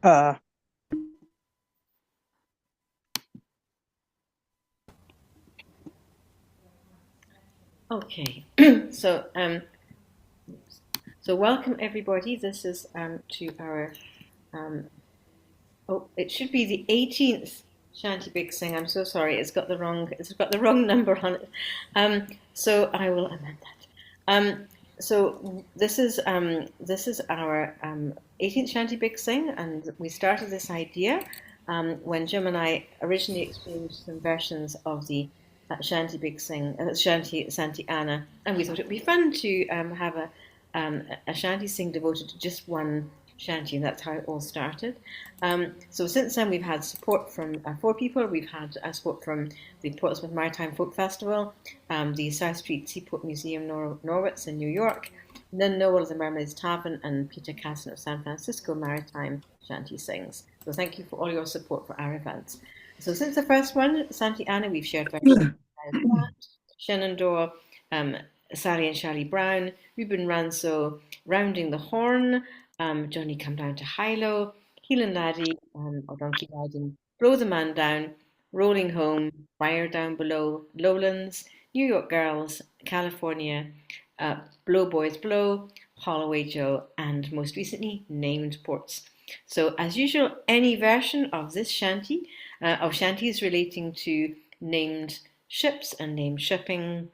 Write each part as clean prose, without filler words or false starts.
Uh, Okay, so welcome everybody. This is to our it should be the 18th Shanty Big Sing. I'm so sorry, it's got the wrong number on it. So I will amend that. So this is our 18th Shanty Big Sing, and we started this idea when Jim and I originally exchanged some versions of the Shanty Big Sing, Shanty Santa Ana, and we thought it would be fun to have a shanty sing devoted to just one shanty, and that's how it all started. So since then, we've had support from four people. We've had support from the Portsmouth Maritime Folk Festival, the South Street Seaport Museum, Norwich in New York, Linn of the Mermaids Tavern, and Peter Casson of San Francisco Maritime Shanty Sings. So thank you for all your support for our events. So since the first one, Santa Ana, we've shared versions of Shenandoah, Sally and Shally Brown, Reuben Ranso, Rounding the Horn, Johnny Come Down to Hilo, Heelan Laddie, or Donkey Riding, Blow the Man Down, Rolling Home, Fire Down Below, Lowlands, New York Girls, California, Blow Boys Blow, Holloway Joe, and most recently, Named Ports. So as usual, any version of this shanty, of shanties relating to named ships and named shipping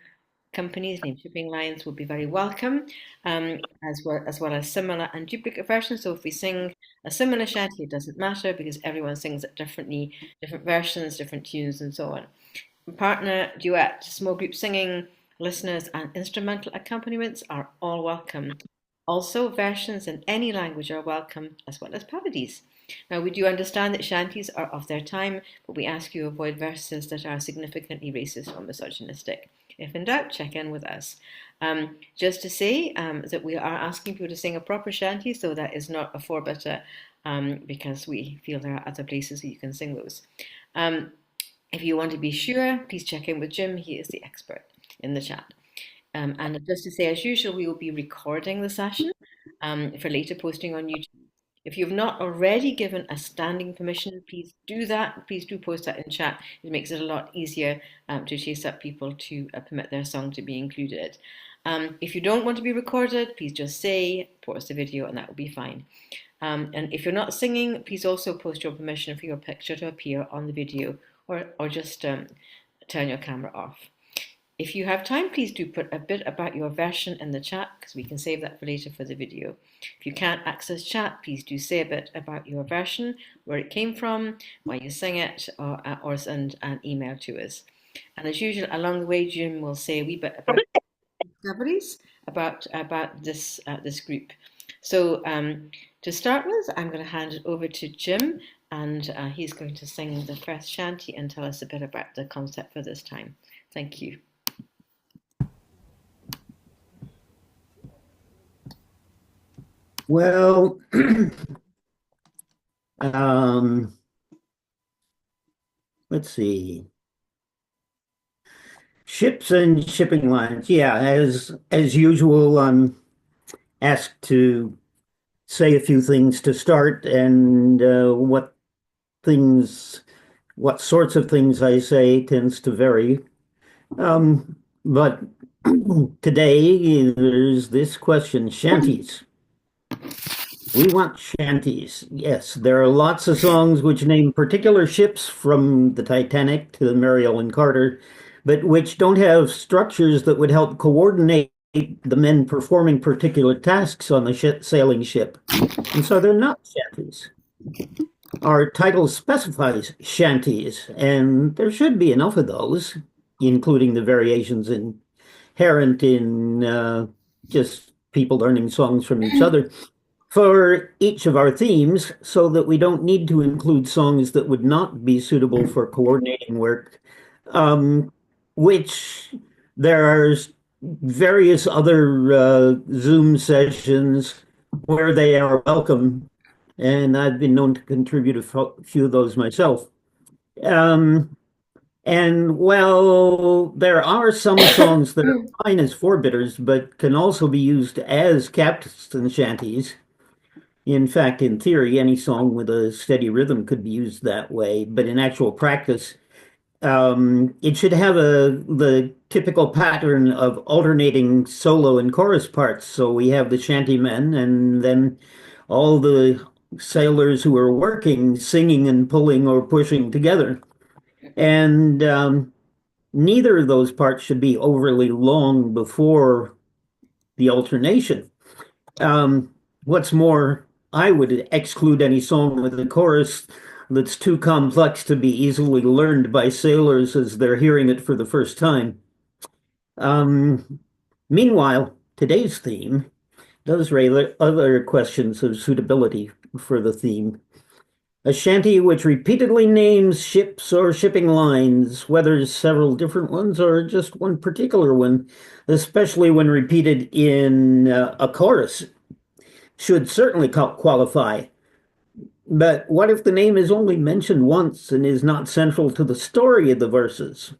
companies, named shipping lines will be very welcome, as well as similar and duplicate versions. So if we sing a similar shanty, it doesn't matter because everyone sings it differently, different versions, different tunes, and so on. Partner, duet, small group singing, listeners, and instrumental accompaniments are all welcome. Also, versions in any language are welcome, as well as parodies. Now, we do understand that shanties are of their time, but we ask you avoid verses that are significantly racist or misogynistic. If in doubt, check in with us. Just to say that we are asking people to sing a proper shanty, so that is not a four-bitter, because we feel there are other places you can sing those. If you want to be sure, please check in with Jim. He is the expert in the chat. And just to say, as usual, we will be recording the session for later posting on YouTube. If you've not already given a standing permission, please do that. Please do post that in chat. It makes it a lot easier to chase up people to permit their song to be included. If you don't want to be recorded, please just say, post the video, and that will be fine. And if you're not singing, please also post your permission for your picture to appear on the video, or just turn your camera off. If you have time, please do put a bit about your version in the chat, because we can save that for later for the video. If you can't access chat, please do say a bit about your version, where it came from, why you sing it, or send an email to us. And as usual, along the way, Jim will say a wee bit about discoveries about this group. So to start with, I'm going to hand it over to Jim, and he's going to sing the first shanty and tell us a bit about the concept for this time. Thank you. Well, let's see. Ships and shipping lines. Yeah, as usual, I'm asked to say a few things to start, and what sorts of things I say tends to vary. But today there's this question: shanties. We want shanties. Yes, there are lots of songs which name particular ships from the Titanic to the Mary Ellen Carter, but which don't have structures that would help coordinate the men performing particular tasks on the sailing ship. And so they're not shanties. Our title specifies shanties, and there should be enough of those, including the variations inherent in just people learning songs from each other, for each of our themes, so that we don't need to include songs that would not be suitable for coordinating work, which there are various other Zoom sessions where they are welcome, and I've been known to contribute a few of those myself. And well, there are some songs that are fine as four-bitters, but can also be used as captain shanties. In fact, in theory, any song with a steady rhythm could be used that way, but in actual practice, it should have the typical pattern of alternating solo and chorus parts. So we have the shantymen and then all the sailors who are working, singing and pulling or pushing together. And neither of those parts should be overly long before the alternation. What's more, I would exclude any song with a chorus that's too complex to be easily learned by sailors as they're hearing it for the first time. Um, Meanwhile, today's theme does raise other questions of suitability for the theme. A shanty which repeatedly names ships or shipping lines, whether several different ones or just one particular one, especially when repeated in a chorus, should certainly qualify. But what if the name is only mentioned once and is not central to the story of the verses?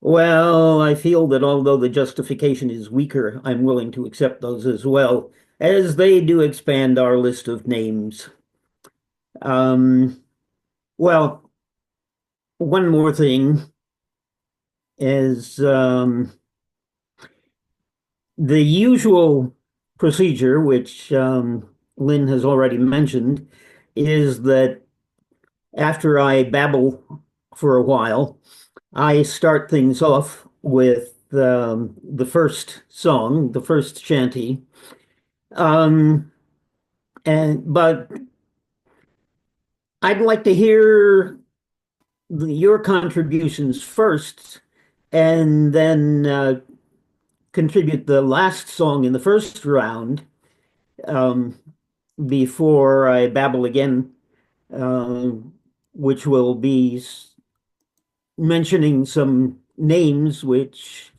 Well, I feel that although the justification is weaker, I'm willing to accept those as well, as they do expand our list of names. Um, well, one more thing is the usual procedure, which Linn has already mentioned, is that after I babble for a while, I start things off with the first song, the first shanty. Um, but I'd like to hear your contributions first, and then contribute the last song in the first round um, before I babble again, which will be mentioning some names, which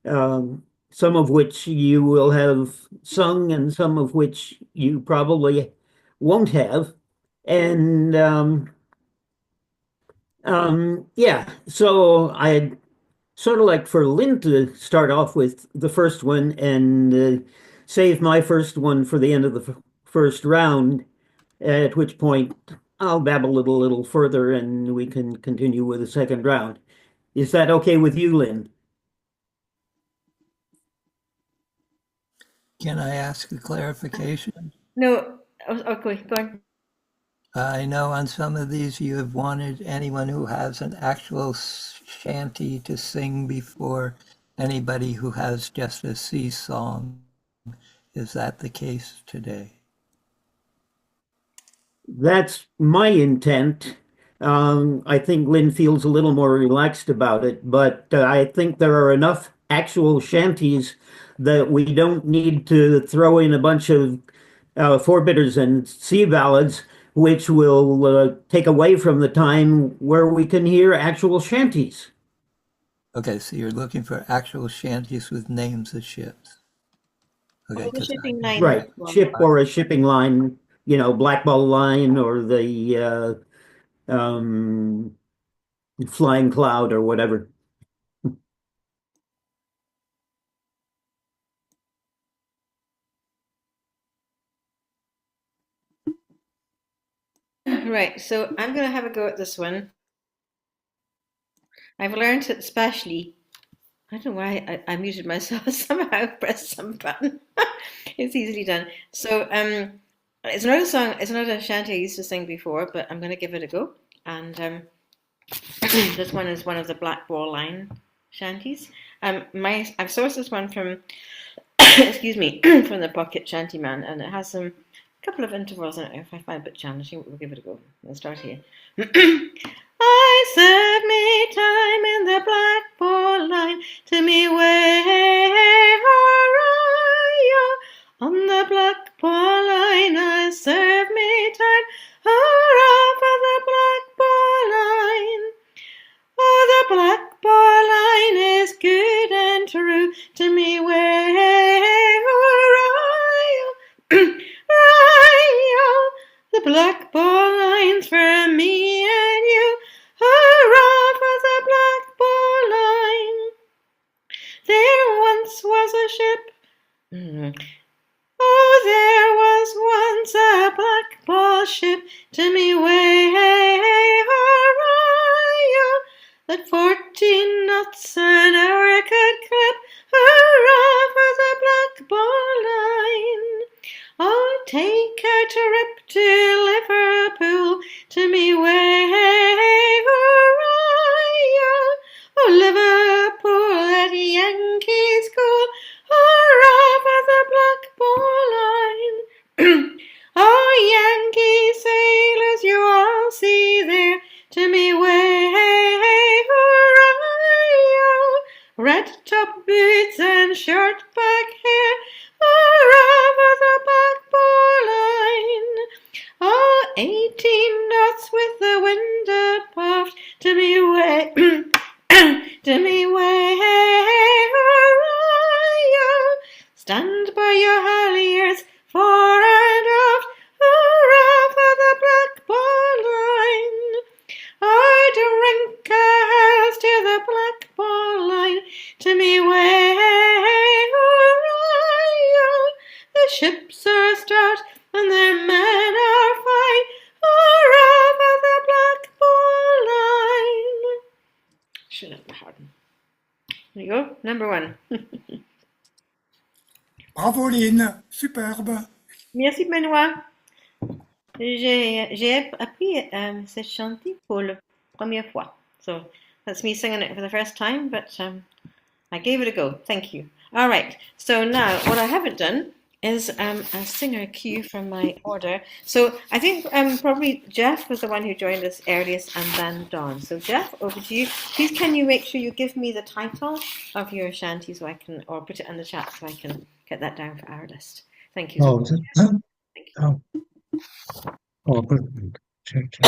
some of which you will have sung, and some of which you probably won't have, and yeah. So I'd sort of like for Linn to start off with the first one and save my first one for the end of the first round, at which point I'll babble it a little further and we can continue with the second round. Is that okay with you, Linn? Can I ask a clarification? No, okay, go on. I know on some of these you have wanted anyone who has an actual shanty to sing before anybody who has just a sea song. Is that the case today? That's my intent. I think Linn feels a little more relaxed about it, but I think there are enough actual shanties that we don't need to throw in a bunch of forbidders and sea ballads, which will take away from the time where we can hear actual shanties. Okay, so you're looking for actual shanties with names of ships. Okay, Oh, the because shipping line has Right, one. ship or a shipping line, Black Ball Line or the Flying Cloud or whatever. Right, so I'm going to have a go at this one. I've learned it specially. I don't know why I muted myself. Somehow I pressed some button. It's easily done. So it's another song. It's not a shanty I used to sing before, but I'm going to give it a go. And this one is one of the Black Ball Line shanties. I've sourced this one from excuse me from the Pocket Shantyman, and it has some couple of intervals in it. If I find it a bit challenging, we'll give it a go. Let's start here. I serve me time in the Black Ball Line to me way on the Black Ball Line. I serve me time for the Black Ball Line. Oh, the Black Ball Line is good and true to me way the Black Ball Line's for me and you. Hurrah for the Black Ball Line. There once was a ship. Oh, there was once a black ball ship to me way, hurrah, that 14 knots an hour could clip, hurrah for the black ball line. Oh, take her trip to Liverpool to me way, hurrah, oh, Liverpool at Yankee school, hurrah for the black ball line. Oh, Yankee sailors, you all see there to me way, hurrah, red top boots and short back hair, hurrah for the black ball line. Oh, 18 knots with the wind abaft to me way, to me way, hurrah, stand by your halyards fore and aft, hurrah for the black ball line. I drink a health to the black ball line to me way, hurrah, the ships are stout and their men are fine, hurrah for the black ball line. Shut up, Harden. There you go, number one. Bravo Linn, superbe. Merci Benoît. J'ai appris cette chanty pour la première fois. So that's me singing it for the first time, but I gave it a go. Thank you. All right. So now what I haven't done is a singer cue from my order. So I think probably Jeff was the one who joined us earliest, and then Dawn. So Jeff, over to you. Please can you make sure you give me the title of your shanty so I can, or put it in the chat so I can get that down for our list. Thank you. Oh, Thank you. oh, oh, good. Check.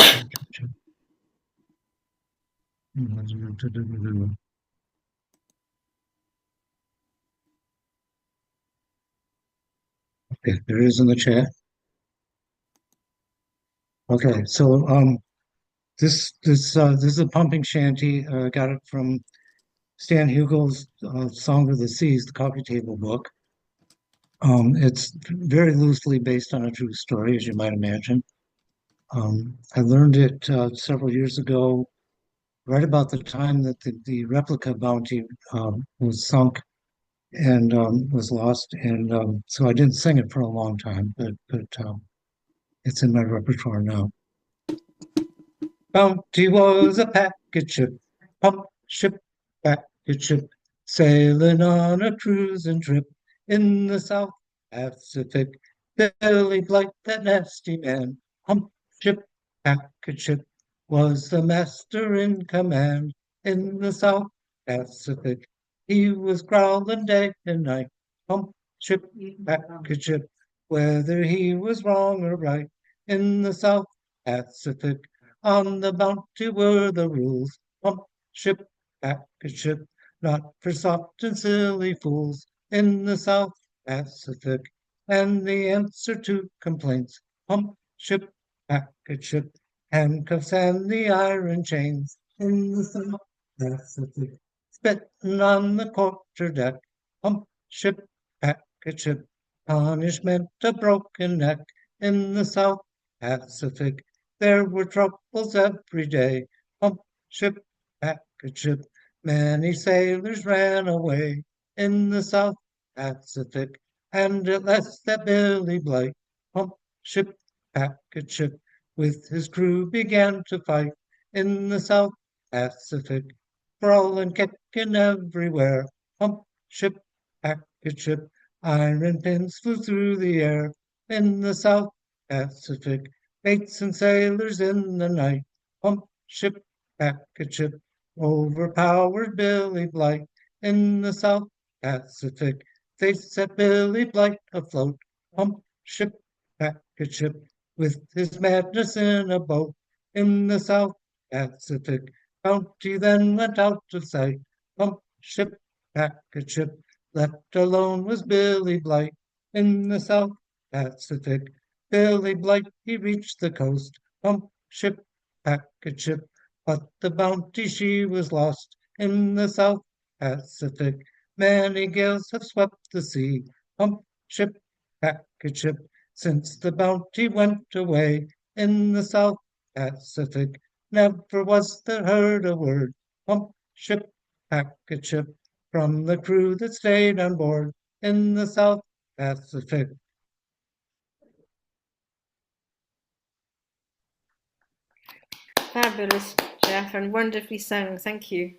Okay, there is in the chat. Okay, so this is a pumping shanty. Got it from Stan Hugel's Song of the Seas, the coffee table book. It's very loosely based on a true story, as you might imagine. I learned it several years ago, right about the time that the replica bounty was sunk and was lost, and so I didn't sing it for a long time, but it's in my repertoire now. Bounty was a packet ship, pump ship, packet ship, sailing on a cruising trip in the South Pacific. Billy Blight, that nasty man, pump ship, packet ship, was the master in command in the South Pacific. He was growling day and night, pump ship, packet ship, whether he was wrong or right in the South Pacific. On the Bounty were the rules, pump ship, packet ship, not for soft and silly fools in the South Pacific. And the answer to complaints, pump ship, packet ship, handcuffs and the iron chains in the South Pacific. Spitting on the quarterdeck, pump ship, packet ship, punishment a broken neck in the South Pacific. There were troubles every day, pump ship, packet ship. Many sailors ran away in the South Pacific, and at last that Billy Blight, pump ship, packet ship, with his crew began to fight in the South Pacific. Brawling, kicking everywhere, pump ship, packet ship. Iron pins flew through the air in the South Pacific. Mates and sailors in the night, pump ship, packet ship, overpowered Billy Blight in the South Pacific. They set Billy Blight afloat, pump ship, packet ship, with his madness in a boat in the South Pacific. Bounty then went out of sight, pump ship, packet ship, left alone was Billy Blight in the South Pacific. Billy Blight, he reached the coast, pump ship, packet ship, but the Bounty, she was lost in the South Pacific. Many gales have swept the sea, pump ship, packet ship, since the Bounty went away in the South Pacific. Never was there heard a word, pump ship, packet ship, from the crew that stayed on board in the South Pacific. Fabulous, Jeff, and wonderfully sung. Thank you.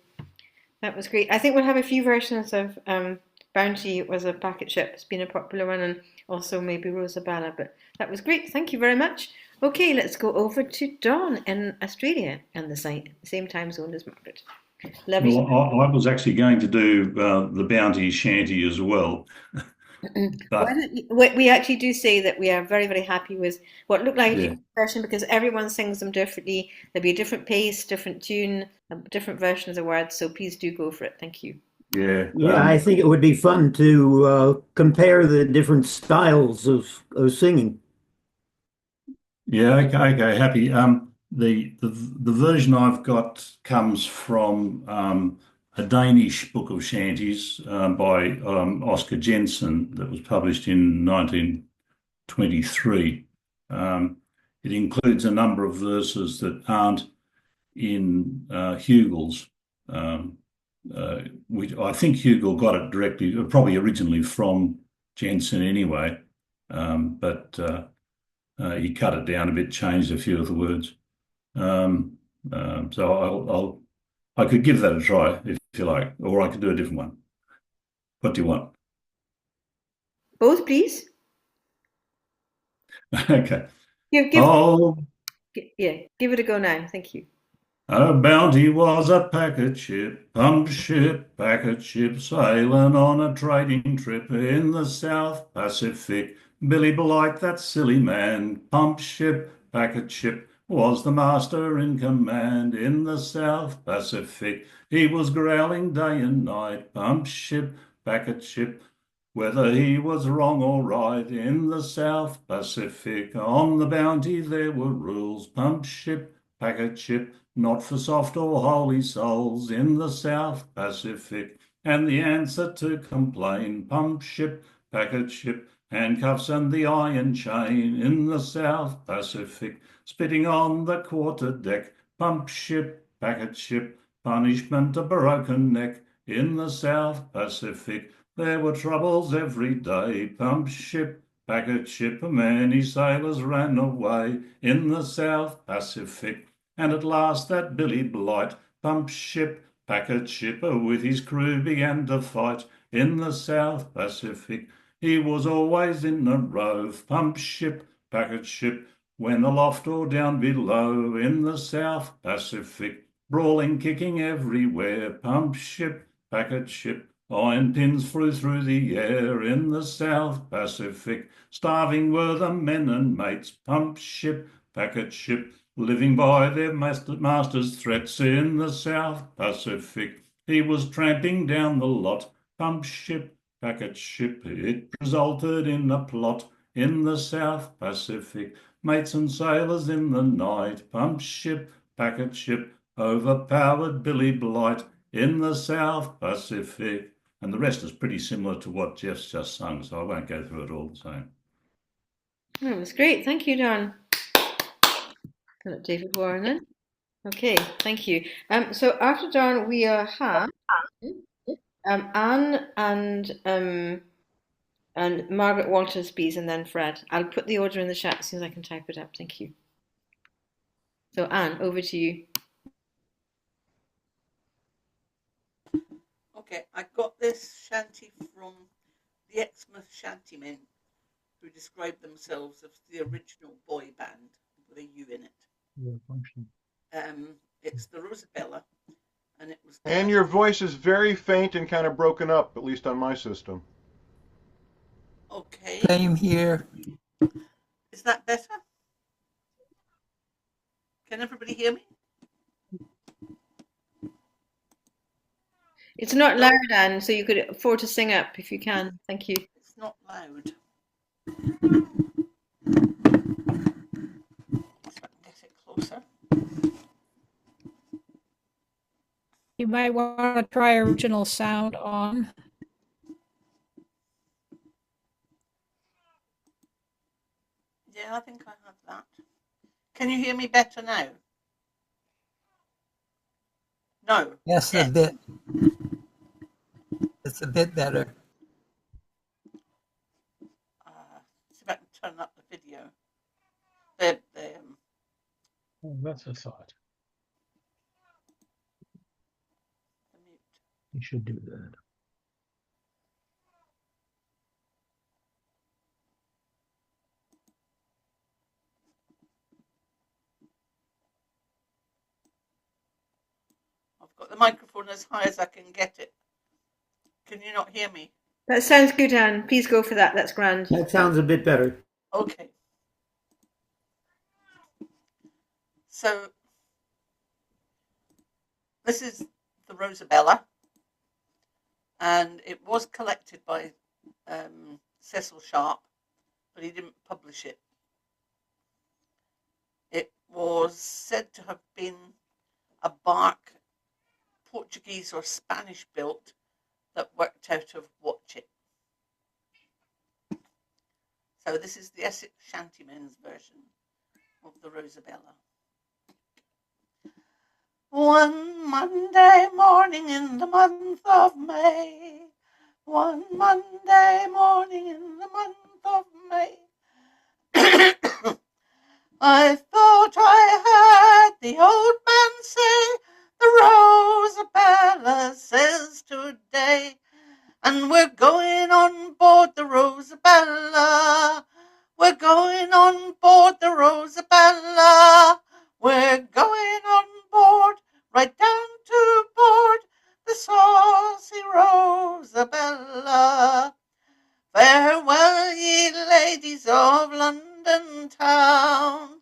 That was great. I think we'll have a few versions of Bounty was a packet ship. It's been a popular one, and also maybe Rosabella, but that was great. Thank you very much. Okay, let's go over to Dawn in Australia and the same time zone as Margaret. Lovely. Well, I was actually going to do the Bounty Shanty as well, but We actually do say that we are very, very happy with what looked like a yeah, version because everyone sings them differently. There'll be a different pace, different tune, a different version of the words. So please do go for it. Thank you. yeah, Yeah, I think it would be fun to compare the different styles of singing. yeah. Okay, happy. The version I've got comes from a Danish book of shanties by Oscar Jensen that was published in 1923. It includes a number of verses that aren't in Hugel's, which I think Hugel got it directly, probably originally from Jensen anyway, but he cut it down a bit, changed a few of the words. So I could give that a try if you like, or I could do a different one. What do you want? Both, please. Okay. Give, Oh, yeah, give it a go now. Thank you. a Bounty was a packet ship, packet ship, sailing on a trading trip in the South Pacific. Billy Blight, that silly man, packet ship, was the master in command in the South Pacific. He was growling day and night, packet ship, whether he was wrong or right in the South Pacific. On the Bounty there were rules, packet ship, not for soft or holy souls in the South Pacific. And the answer to complain, packet ship, handcuffs and the iron chain in the South Pacific. Spitting on the quarter deck, packet ship, punishment a broken neck in the South Pacific. There were troubles every day, packet ship, many sailors ran away in the South Pacific. And at last that Billy Blight, packet ship, with his crew began to fight in the South Pacific. He was always in a rove, packet ship, when aloft or down below in the South Pacific. Brawling, kicking everywhere, packet ship, iron pins flew through the air in the South Pacific. Starving were the men and mates, packet ship, living by their master's threats in the South Pacific. He was tramping down the lot, packet ship. It resulted in a plot in the South Pacific. Mates and sailors in the night, packet ship, overpowered Billy Blight in the South Pacific. And the rest is pretty similar to what Jeff's just sung, so I won't go through it all the same. That was great. Thank you, Don. David Warren in. Okay, thank you. So after Don, we have Anne and Margaret Walters, please, and then Fred. I'll put the order in the chat as soon as I can type it up. Thank you. So Anne, over to you. Okay, I got this shanty from the Exmouth Shantymen, who described themselves as the original boy band with a U in it. It's the Rosabella, and it was. And your voice is very faint and kind of broken up, at least on my system. Okay. Same here. Is that better? Can everybody hear me? It's not loud, Anne, so you could afford to sing up if you can. Thank you. It's not loud. If I can get it closer. You might want to try original sound on. Yeah, I think I have that. Can you hear me better now? No. Yes, a bit. It's a bit better. See if I can turn up the video. The Oh, that's a thought. mute. You should do that. I've got the microphone as high as I can get it. Can you not hear me? That sounds good, Anne. Please go for that. That's grand. That sounds a bit better. Okay. So this is the Rosabella, and it was collected by Cecil Sharp, but he didn't publish it. It was said to have been a bark, Portuguese or Spanish built, that worked out of Watchet. So this is the Essex Shantymen's version of the Rosabella. One Monday morning in the month of May, one Monday morning in the month of May, I thought I heard the old man say, the Rosabella says today, and we're going on board the Rosabella. We're going on board the Rosabella. We're going on board, right down to board, the saucy Rosabella. Farewell, ye ladies of London town.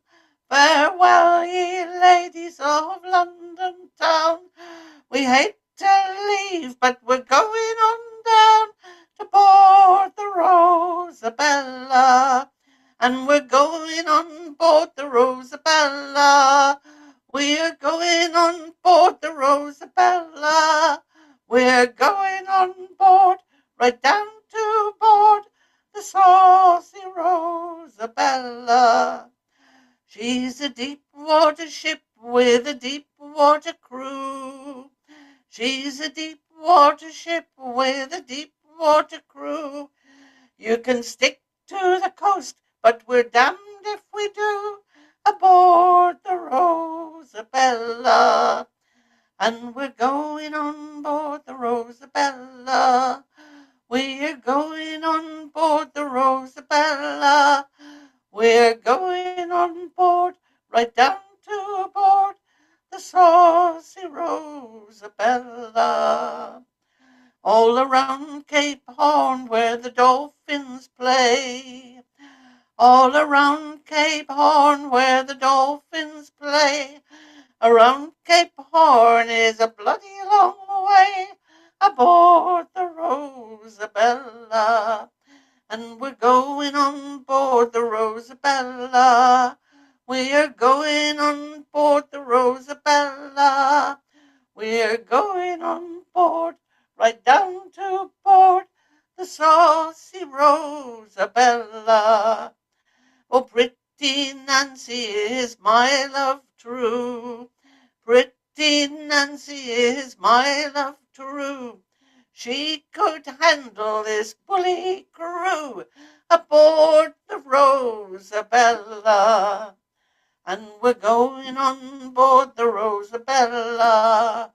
Farewell, ye ladies of London town. We hate to leave, but we're going on down to board the Rosabella. And we're going on board the Rosabella. We're going on board the Rosabella. We're going on board, right down to board, the saucy Rosabella. She's a deep water ship with a deep water crew. She's a deep water ship with a deep water crew. You can stick to the coast, but we're damned if we do, aboard the Rosabella. And we're going on board the Rosabella. We're going on board the Rosabella. We're going on board, right down to board, the saucy Rosabella. All around Cape Horn where the dolphins play. All around Cape Horn where the dolphins play. Around Cape Horn is a bloody long way, aboard the Rosabella. And we're going on board the Rosabella. We're going on board the Rosabella. We're going on board, right down to board, the saucy Rosabella. Oh, pretty Nancy is my love true. Pretty Nancy is my love true. She could handle this bully crew aboard the Rosabella. And we're going on board the Rosabella.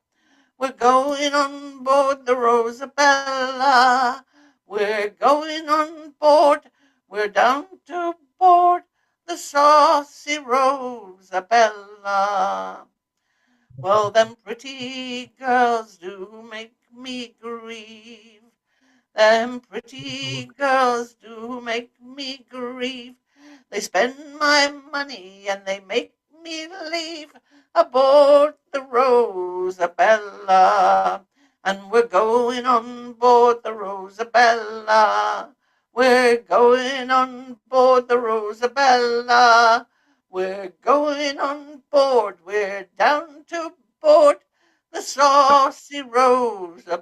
We're going on board the Rosabella. We're going on board. We're down to board the saucy Rosabella. Well, them pretty girls do make me grieve. Them pretty girls do make me grieve. They spend my money and they make me leave aboard the Rosabella. And we're going on board the Rosabella. We're going on board the Rosabella. We're going on board. We're down to board the saucy Rosabella.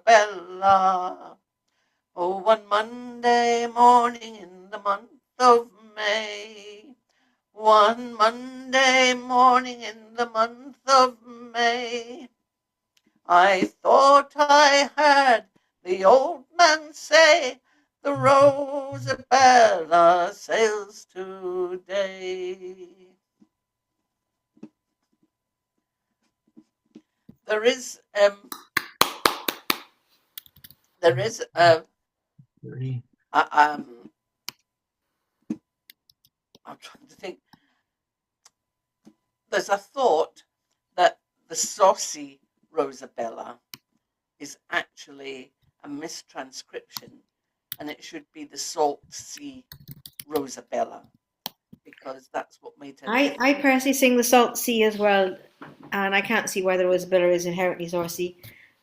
Oh, one Monday morning in the month of May. One Monday morning in the month of May, I thought I heard the old man say, the Rosabella sails today. There is I'm trying to think. There's a thought that the saucy Rosabella is actually a mistranscription, and it should be the salt sea Rosabella, because that's what made her. I personally sing the Salt Sea as well, and I can't see why the Rosabella is inherently saucy,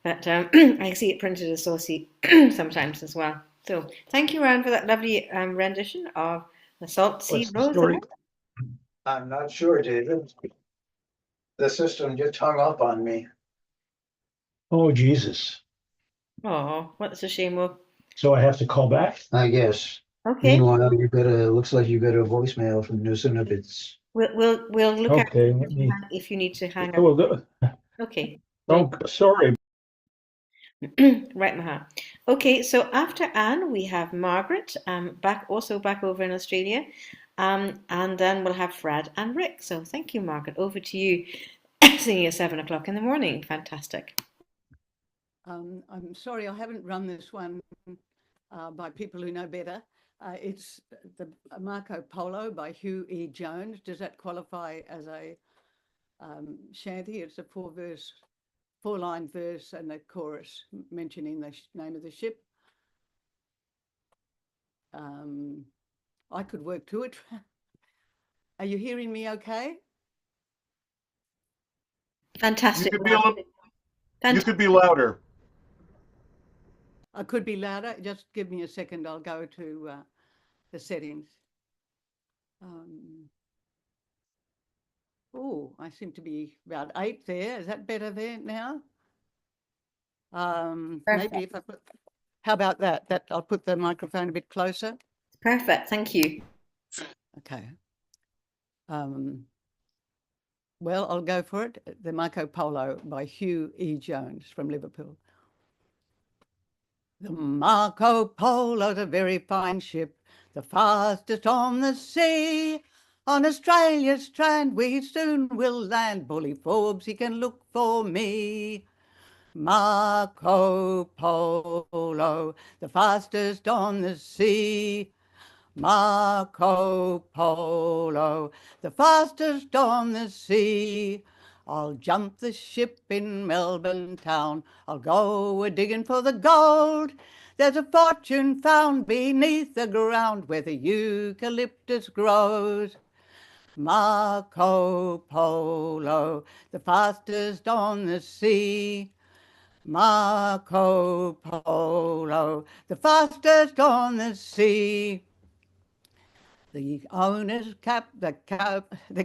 but I see it printed as saucy sometimes as well. So thank you, Ryan, for that lovely rendition of the Salt Sea What's the story? Rosabella. I'm not sure, David. The system just hung up on me. Oh, Jesus. Oh, what's a shame of. So I have to call back? I guess. Okay, Meanwhile, looks like you got a voicemail from Nusinabits. we'll look at Okay, let me. if you need to hang I will up. do. Okay. Oh, sorry. Right, Maha. Okay, so after Anne, we have Margaret, back over in Australia, and then we'll have Fred and Rick. So thank you, Margaret. Over to you, singing at 7 o'clock in the morning. Fantastic. I'm sorry, I haven't run this one by people who know better. It's the Marco Polo by Hugh E. Jones. Does that qualify as a shanty? It's a four-line verse and a chorus mentioning the name of the ship. I could work to it. Are you hearing me okay? Fantastic. You could be louder. I could be louder. Just give me a second. I'll go to the settings. Oh, I seem to be about 8 there. Is that better there now? Maybe if I put. How about that? I'll put the microphone a bit closer. Perfect. Thank you. Okay. Well, I'll go for it. The Marco Polo by Hugh E. Jones from Liverpool. The Marco Polo's a very fine ship, the fastest on the sea. On Australia's strand we soon will land. Bully Forbes, he can look for me. Marco Polo, the fastest on the sea. Marco Polo, the fastest on the sea. I'll jump the ship in Melbourne town. I'll go a-digging for the gold. There's a fortune found beneath the ground where the eucalyptus grows. Marco Polo, the fastest on the sea. Marco Polo, the fastest on the sea. The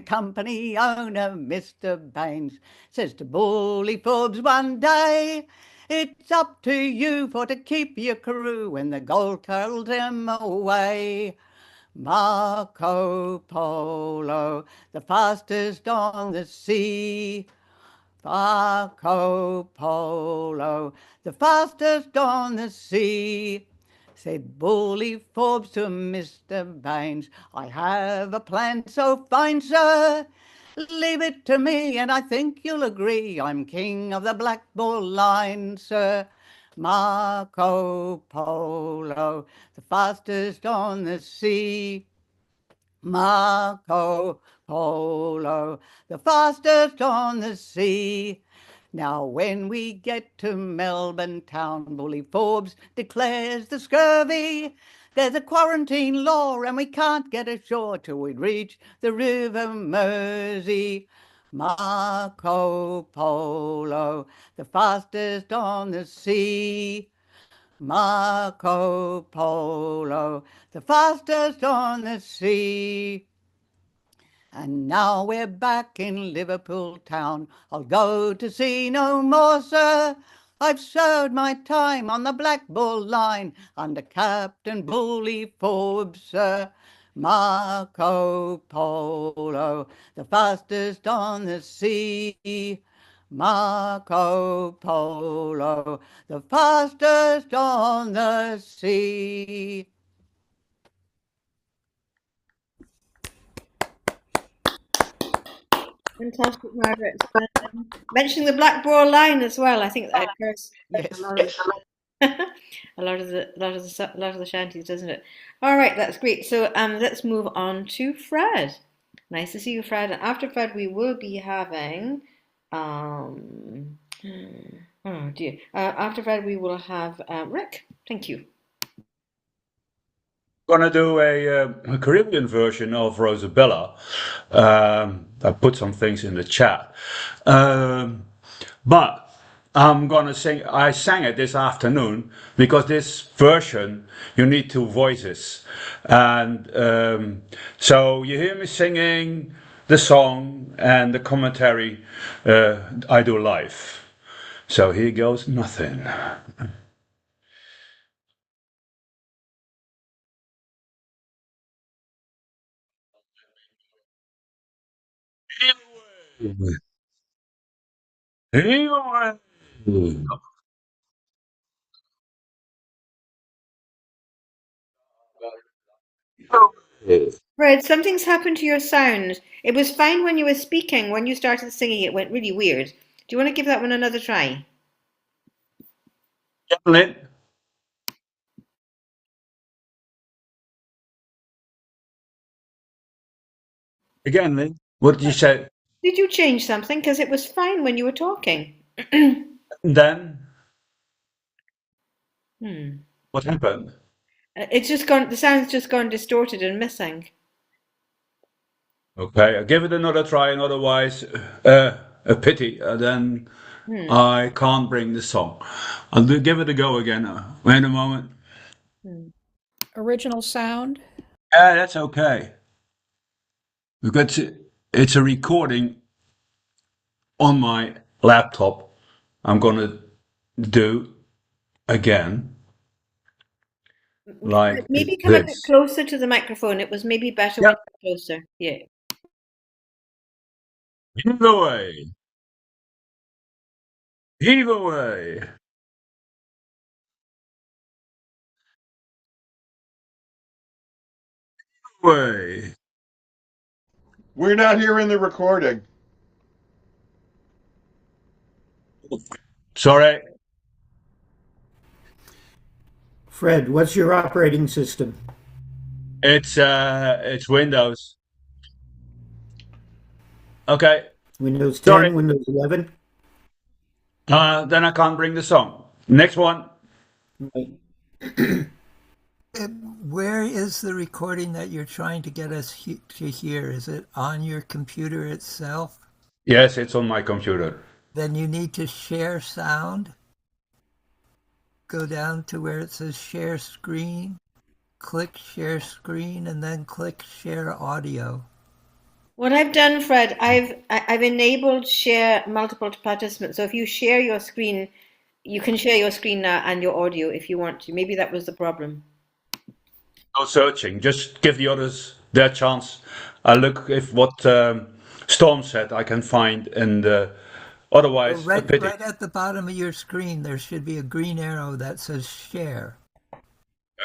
company owner, Mr. Baines, says to Bully Forbes one day, it's up to you for to keep your crew when the gold carries them away. Marco Polo, the fastest on the sea. Marco Polo, the fastest on the sea. Said Bully Forbes to Mr. Baines, I have a plan so fine, sir. Leave it to me, and I think you'll agree I'm king of the Black Bull line, sir. Marco Polo, the fastest on the sea. Marco Polo, the fastest on the sea. Now when we get to Melbourne town, Bully Forbes declares the scurvy. There's a quarantine law and we can't get ashore till we reach the River Mersey. Marco Polo, the fastest on the sea. Marco Polo, the fastest on the sea. And now we're back in Liverpool town. I'll go to sea no more, sir. I've served my time on the Black Bull line under Captain Bully Forbes, sir. Marco Polo, the fastest on the sea. Marco Polo, the fastest on the sea. Fantastic, Margaret. Mentioning the Black Boar line as well. I think that occurs Yes. a lot of the shanties, doesn't it? All right, that's great. So let's move on to Fred. Nice to see you, Fred. And after Fred, we will be having oh dear. After Fred, we will have Rick. Thank you. Gonna do a Caribbean version of Rosabella. I put some things in the chat, but I'm gonna sing. I sang it this afternoon because this version you need two voices, and so you hear me singing the song and the commentary. I do live. So here goes nothing. Anyway. Fred, something's happened to your sound. It was fine when you were speaking. When you started singing, it went really weird. Do you want to give that one another try? Linn. Again, Linn. What did you say? Did you change something? Because it was fine when you were talking. Then Hmm. what happened? It's just gone. The sound's just gone distorted and missing. Okay, I'll give it another try, and otherwise, a pity. Then Hmm. I can't bring the song. I'll give it a go again. Wait a moment. Hmm. Original sound. Yeah, that's okay. Because it's a recording on my laptop. I'm gonna do again like Maybe come a bit this. closer to the microphone. It was maybe better Yeah. when you were closer. Yeah. Either way. Either way. Way. We're not hearing the recording. Sorry. Fred, what's your operating system? It's Windows. Okay. Windows 10, Sorry. Windows 11? Then I can't bring the song. Next one. Right. Where is the recording that you're trying to get us to hear? Is it on your computer itself? Yes, it's on my computer. Then you need to share sound. Go down to where it says share screen, click share screen, and then click share audio. What I've done, Fred, I've enabled share multiple participants. So if you share your screen, you can share your screen now and your audio if you want to. Maybe that was the problem. No searching. Just give the others their chance. I look if what Storm said I can find, and otherwise a Right, pity. right at the bottom of your screen, there should be a green arrow that says share.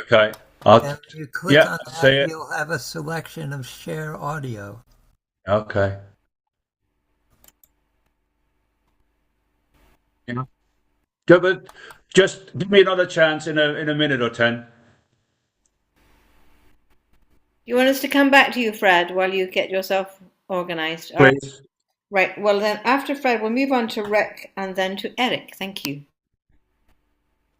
Okay. And when you click Yeah, on say that, it. you'll have a selection of share audio. Okay. Yeah. Yeah, but just give me another chance in a minute or 10. You want us to come back to you, Fred, while you get yourself organized? All right. Please. Right. Well, then after Fred, we'll move on to Rick and then to Eric. Thank you.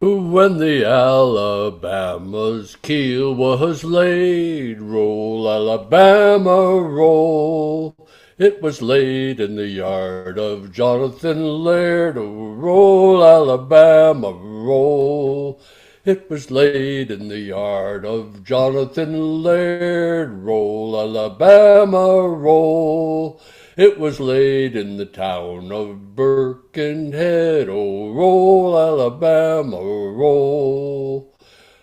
When the Alabama's keel was laid, roll, Alabama, roll. It was laid in the yard of Jonathan Laird, oh, roll, Alabama, roll. It was laid in the yard of Jonathan Laird, roll, Alabama, roll. It was laid in the town of Birkenhead, oh, roll, Alabama, roll.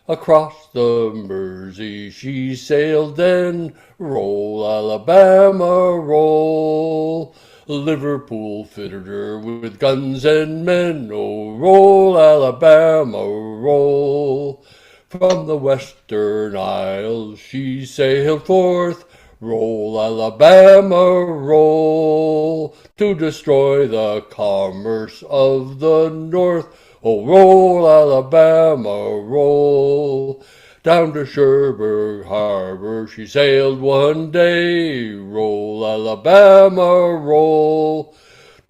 Across the Mersey she sailed then, roll Alabama, roll. Liverpool fitted her with guns and men, oh roll Alabama, roll. From the western isles she sailed forth, roll Alabama, roll, to destroy the commerce of the north. Oh, roll Alabama, roll. Down to Cherbourg Harbor she sailed one day, roll Alabama, roll,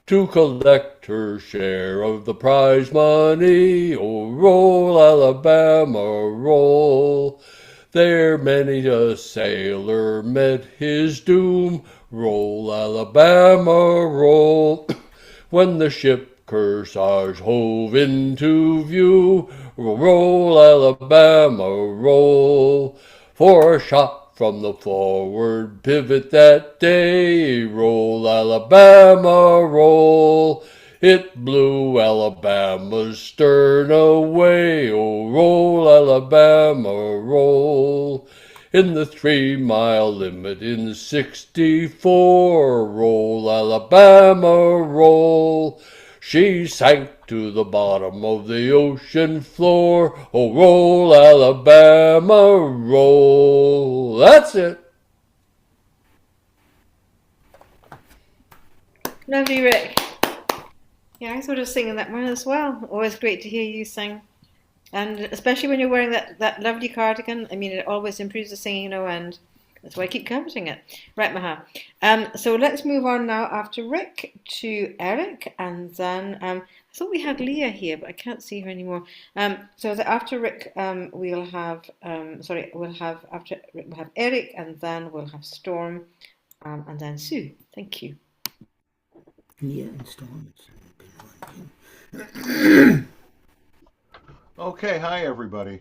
to collect her share of the prize money. Oh, roll Alabama, roll. There many a sailor met his doom, roll Alabama, roll. When the ship Kearsarge hove into view, roll Alabama, roll. For a shot from the forward pivot that day, roll Alabama, roll. It blew Alabama's stern away, oh roll Alabama, roll. In the 3-mile limit in '64, roll Alabama, roll. She sank to the bottom of the ocean floor, oh roll Alabama, roll. That's it. Lovely, Rick. Yeah, I sort of singing that one as well. Always great to hear you sing. And especially when you're wearing that lovely cardigan. I mean, it always improves the singing, you know, and that's why I keep coveting it. Right, Maha. So let's move on now after Rick to Eric. And then I thought we had Leah here, but I can't see her anymore. So after Rick, we'll have, we'll have Eric, and then we'll have Storm, and then Sue. Thank you. Yeah, Storm. Okay, hi everybody.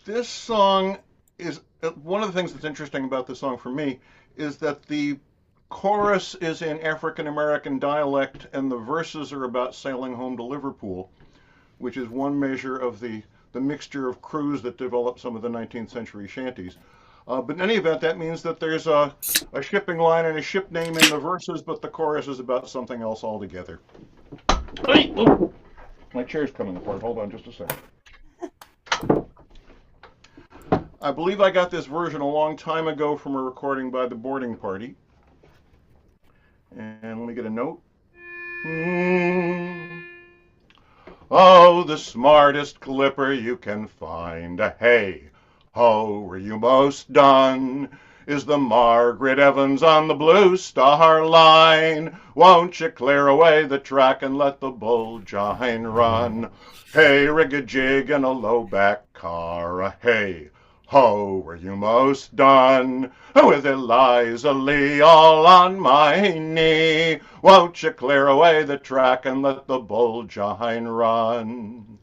This song is one of the things that's interesting about this song for me is that the chorus is in African American dialect and the verses are about sailing home to Liverpool, which is one measure of the mixture of crews that developed some of the 19th century shanties. But in any event, that means that there's a shipping line and a ship name in the verses, but the chorus is about something else altogether. My chair's coming apart. Hold on just a second. I believe I got this version a long time ago from a recording by the boarding party. And let me get a note. Oh, the smartest clipper you can find. Hey, ho, were you most done? Is the Margaret Evans on the Blue Star Line? Won't you clear away the track and let the Bulgine run? Hey, rig-a-jig in a low-back car. Hey, ho, were you most done? With Eliza Lee all on my knee. Won't you clear away the track and let the Bulgine run?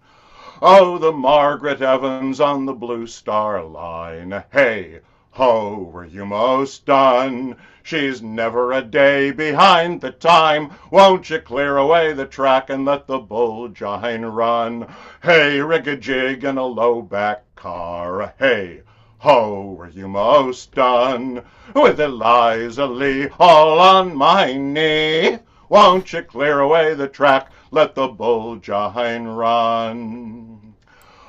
Oh, the Margaret Evans on the Blue Star Line. Hey, ho, were you most done? She's never a day behind the time. Won't you clear away the track and let the Bulgine run? Hey, rig-a-jig in a low-back car. Hey, ho, were you most done? With Eliza Lee all on my knee. Won't you clear away the track, let the Bulgine run?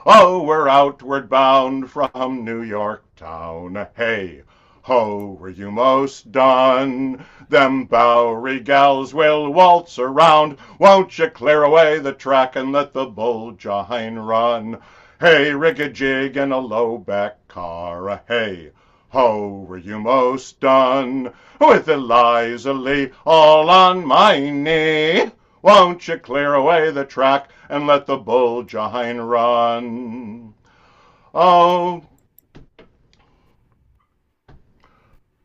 Oh, we're outward bound from New York town. Hey, ho, were you most done? Them Bowery gals will waltz around. Won't you clear away the track and let the Bulgine run? Hey, rig-a-jig in a low-back car. Hey, ho, were you most done? With Eliza Lee all on my knee. Won't you clear away the track and let the Bulgine run? Oh,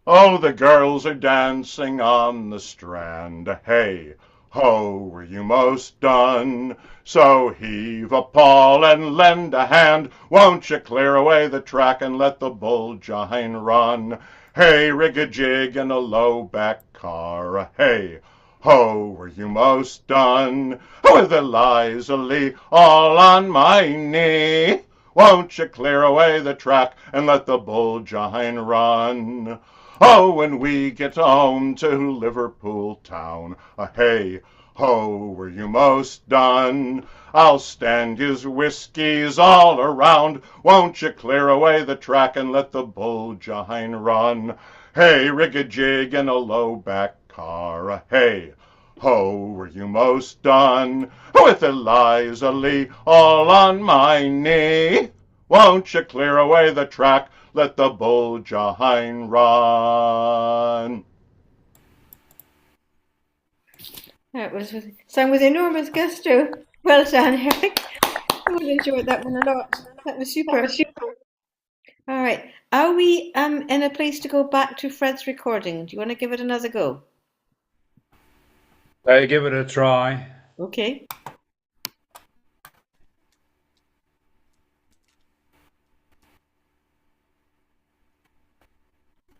the girls are dancing on the strand. Hey, ho, were you most done? So heave a pawl and lend a hand. Won't you clear away the track and let the Bulgine run? Hey, rig-a-jig in a low-back car. Hey, ho, were you most done? With Eliza Lee all on my knee. Won't you clear away the track and let the Bulgine run? Oh, when we get home to Liverpool town, hey, ho, were you most done? I'll stand his whiskies all around. Won't you clear away the track and let the Bulgine run? Hey, rig-a-jig in a low-back car, hey, ho, were you most done? With Eliza Lee all on my knee. Won't you clear away the track, let the Bulgine run? That was sung with enormous gusto. Well done, Eric. I really enjoyed that one a lot. That was super. All right. Are we in a place to go back to Fred's recording? Do you want to give it another go? Give it a try. Okay.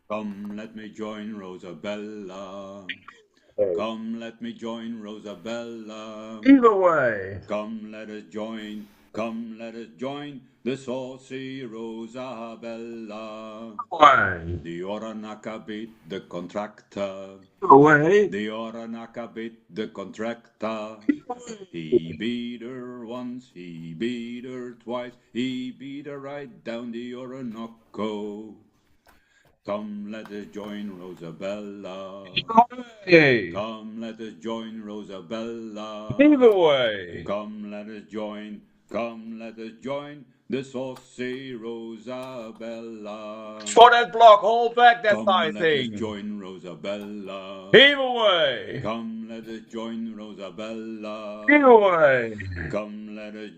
Come, let me join Rosabella. Come, let me join Rosabella. Either way. Come, let us join the saucy Rosabella. One. The Oranaka beat the contractor. Away. The Oranaka beat the contractor. He beat her once, he beat her twice, he beat her right down the Orinoco. Come, let us join Rosabella. Hey. Come, let us join Rosabella. Either way. Come, let us join the saucy Rosabella. For that block, hold back that Come, let us thing. join Rosabella. Either way. Come, let us join Rosabella. Either way. Come, let us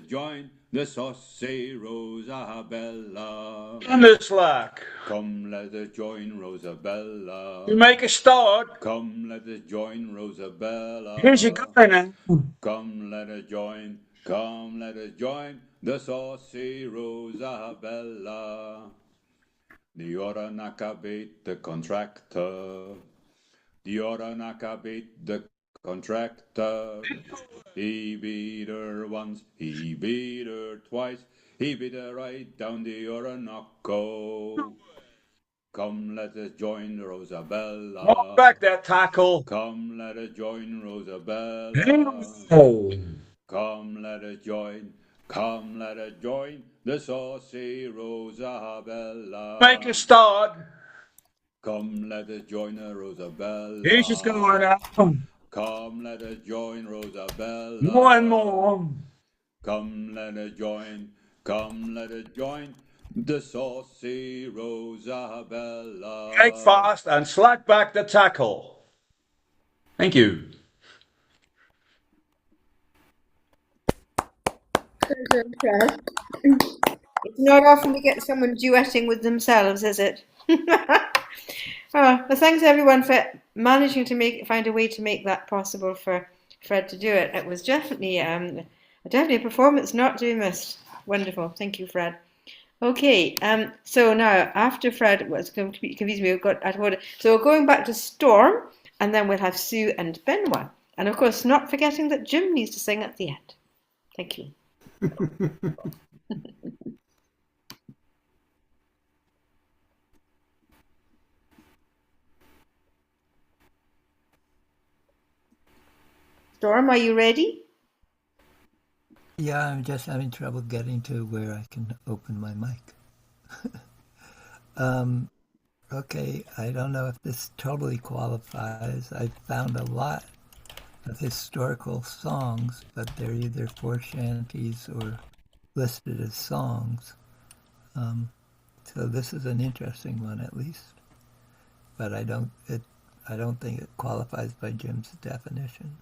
join the saucy Rosabella. In the slack. Come, let us join Rosabella. You make a start. Come, let us join Rosabella. Here's your guy now. Come, let us join the saucy Rosabella. The Oranaka beat the contractor. The Oranaka beat the contractor. He beat her once, he beat her twice, he beat her right down the Orinoco. Come, let us join Rosabella. Hold back that tackle. Come, let us join Rosabella. Oh. Come, let us join the saucy Rosabella. Make a start. Come, let us join Rosabella. Here's just going out. Come, let us join Rosabella. More and more. Come, let us join the saucy Rosabella. Take fast and slack back the tackle. Thank you. It's not often we get someone duetting with themselves, is it? Well, thanks everyone for managing to find a way to make that possible for Fred to do it. It was definitely a performance not to be missed. Wonderful, thank you, Fred. Okay, so now after Fred was confused me, we've got out of order. So we're going back to Storm, and then we'll have Sue and Benoit, and of course not forgetting that Jim needs to sing at the end. Thank you. Storm, are you ready? Yeah, I'm just having trouble getting to where I can open my mic. Okay, I don't know if this totally qualifies. I found a lot of historical songs, but they're either for shanties or listed as songs. So this is an interesting one, at least. But I don't think it qualifies by Jim's definition.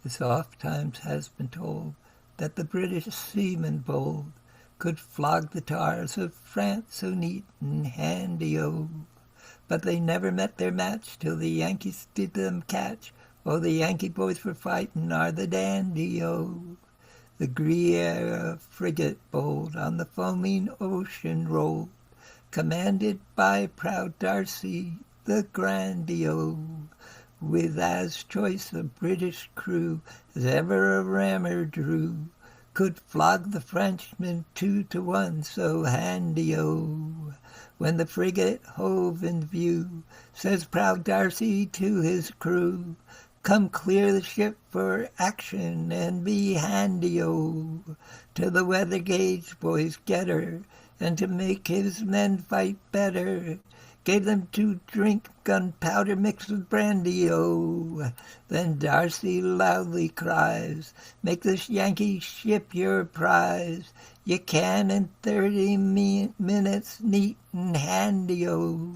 This oft times has been told that the British seamen bold could flog the tars of France so neat and handy-o. But they never met their match till the Yankees did them catch. Oh, the Yankee boys for fighting are the dandy-o. The Guerriere frigate bold on the foaming ocean rolled, commanded by proud Darcy the Grandio, with as choice a British crew as ever a rammer drew. could flog the Frenchman 2-1, so handy-o. When the frigate hove in view, says proud Darcy to his crew, come clear the ship for action and be handy-o. To the weather gauge, boys, get her, and to make his men fight better, gave them to drink gunpowder mixed with brandy-o. Then Darcy loudly cries, make this Yankee ship your prize. You can in 30 minutes, neat and handy-o.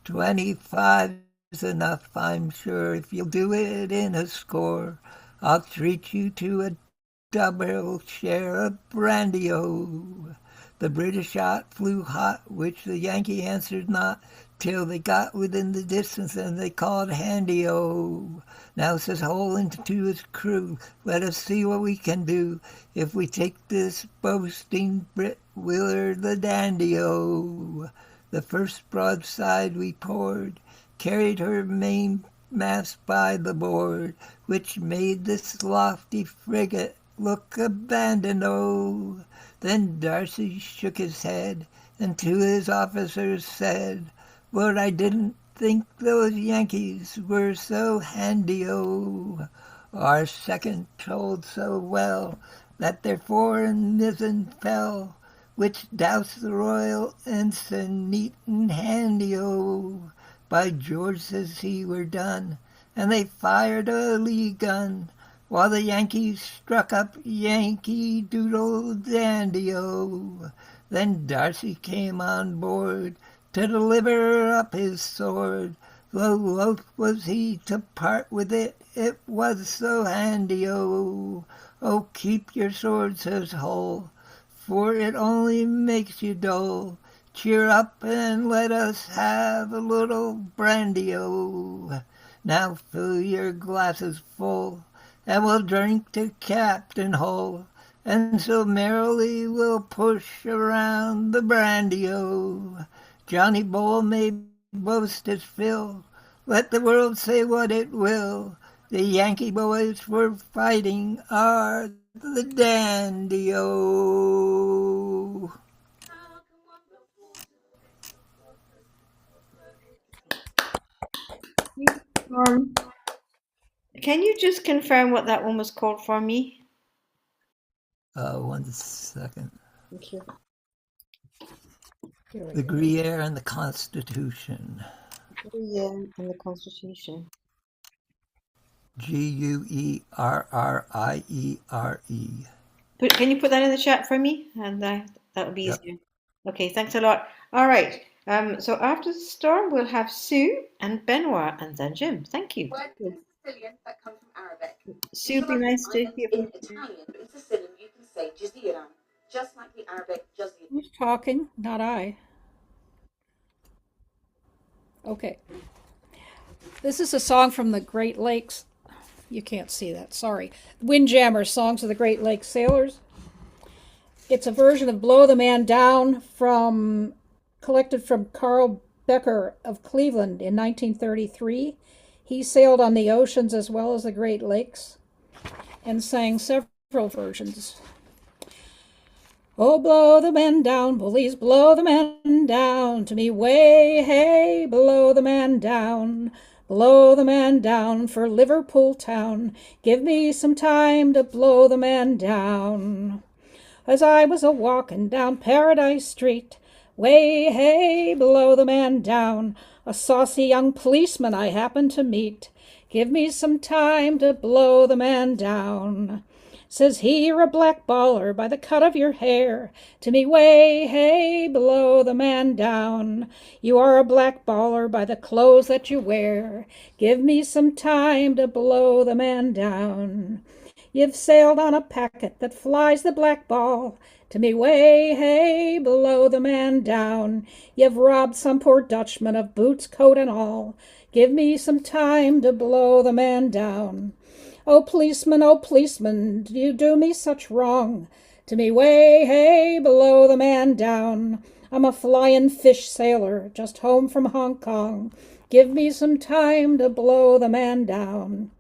25's enough, I'm sure. If you'll do it in a score, I'll treat you to a double share of brandy-o. The British shot flew hot, which the Yankee answered not, till they got within the distance, and they called handy-o. Now says Holland to his crew, let us see what we can do. If we take this boasting Brit, we're the dandy-o. The first broadside we poured carried her mainmast by the board, which made this lofty frigate look abandoned-o. Then Darcy shook his head, and to his officers said, but I didn't think those Yankees were so handy-o. Our second told so well that their fore and mizzen fell, which doused the royal ensign neat and handy-o. By George, says he, we're done, and they fired a lee gun, while the Yankees struck up Yankee Doodle Dandy-o. Then Darcy came on board to deliver up his sword, though loath was he to part with it, it was so handy-o. Oh, keep your sword, says Hull, for it only makes you dull. Cheer up and let us have a little brandy-o. Now fill your glasses full, and we'll drink to Captain Hull, and so merrily we'll push around the brandy-o. Johnny Bull may boast his fill, let the world say what it will, the Yankee boys for fighting are the dandy-o. Can you just confirm what that one was called for me? 1 second. Thank you. The Guerriere and the Constitution. Guerriere and the Constitution. Guerriere. Can you put that in the chat for me? And that would be easier. Okay, thanks a lot. All right. So after the storm, we'll have Sue and Benoit and then Jim. Thank you. Words in Sicilian that come from Arabic. Sue, it'd be nice to hear from in Italian, but in Sicilian you can say jaziran, just like the Arabic jaziran. Who's talking? Not I. Okay. This is a song from the Great Lakes. You can't see that, sorry. Windjammer, Songs of the Great Lakes Sailors. It's a version of Blow the Man Down collected from Carl Becker of Cleveland in 1933. He sailed on the oceans as well as the Great Lakes and sang several versions. Oh, blow the man down, bullies, blow the man down to me way, hey, blow the man down. Blow the man down for Liverpool town. Give me some time to blow the man down. As I was a-walking down Paradise Street, way, hey, blow the man down. A saucy young policeman I happened to meet. Give me some time to blow the man down. Says he, you're a black baller by the cut of your hair. To me, way, hey, blow the man down. You are a black baller by the clothes that you wear. Give me some time to blow the man down. You've sailed on a packet that flies the black ball. To me, way, hey, blow the man down. You've robbed some poor Dutchman of boots, coat, and all. Give me some time to blow the man down. Oh, policeman, do you do me such wrong? To me, way, hey, blow the man down. I'm a flying fish sailor, just home from Hong Kong. Give me some time to blow the man down.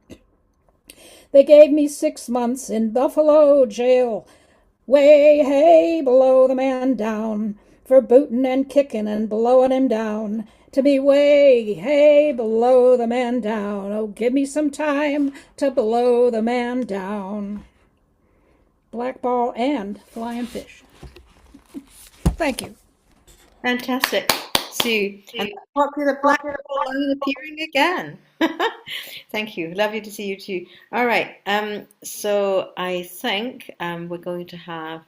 They gave me 6 months in Buffalo jail. Way hey below the man down for bootin' and kickin' and blowin' him down. To be way hey below the man down. Oh, give me some time to blow the man down. Black ball and flying fish. Thank you. Fantastic, Sue. And the popular black ball line appearing again. Thank you. Lovely to see you too. All right. So I think we're going to have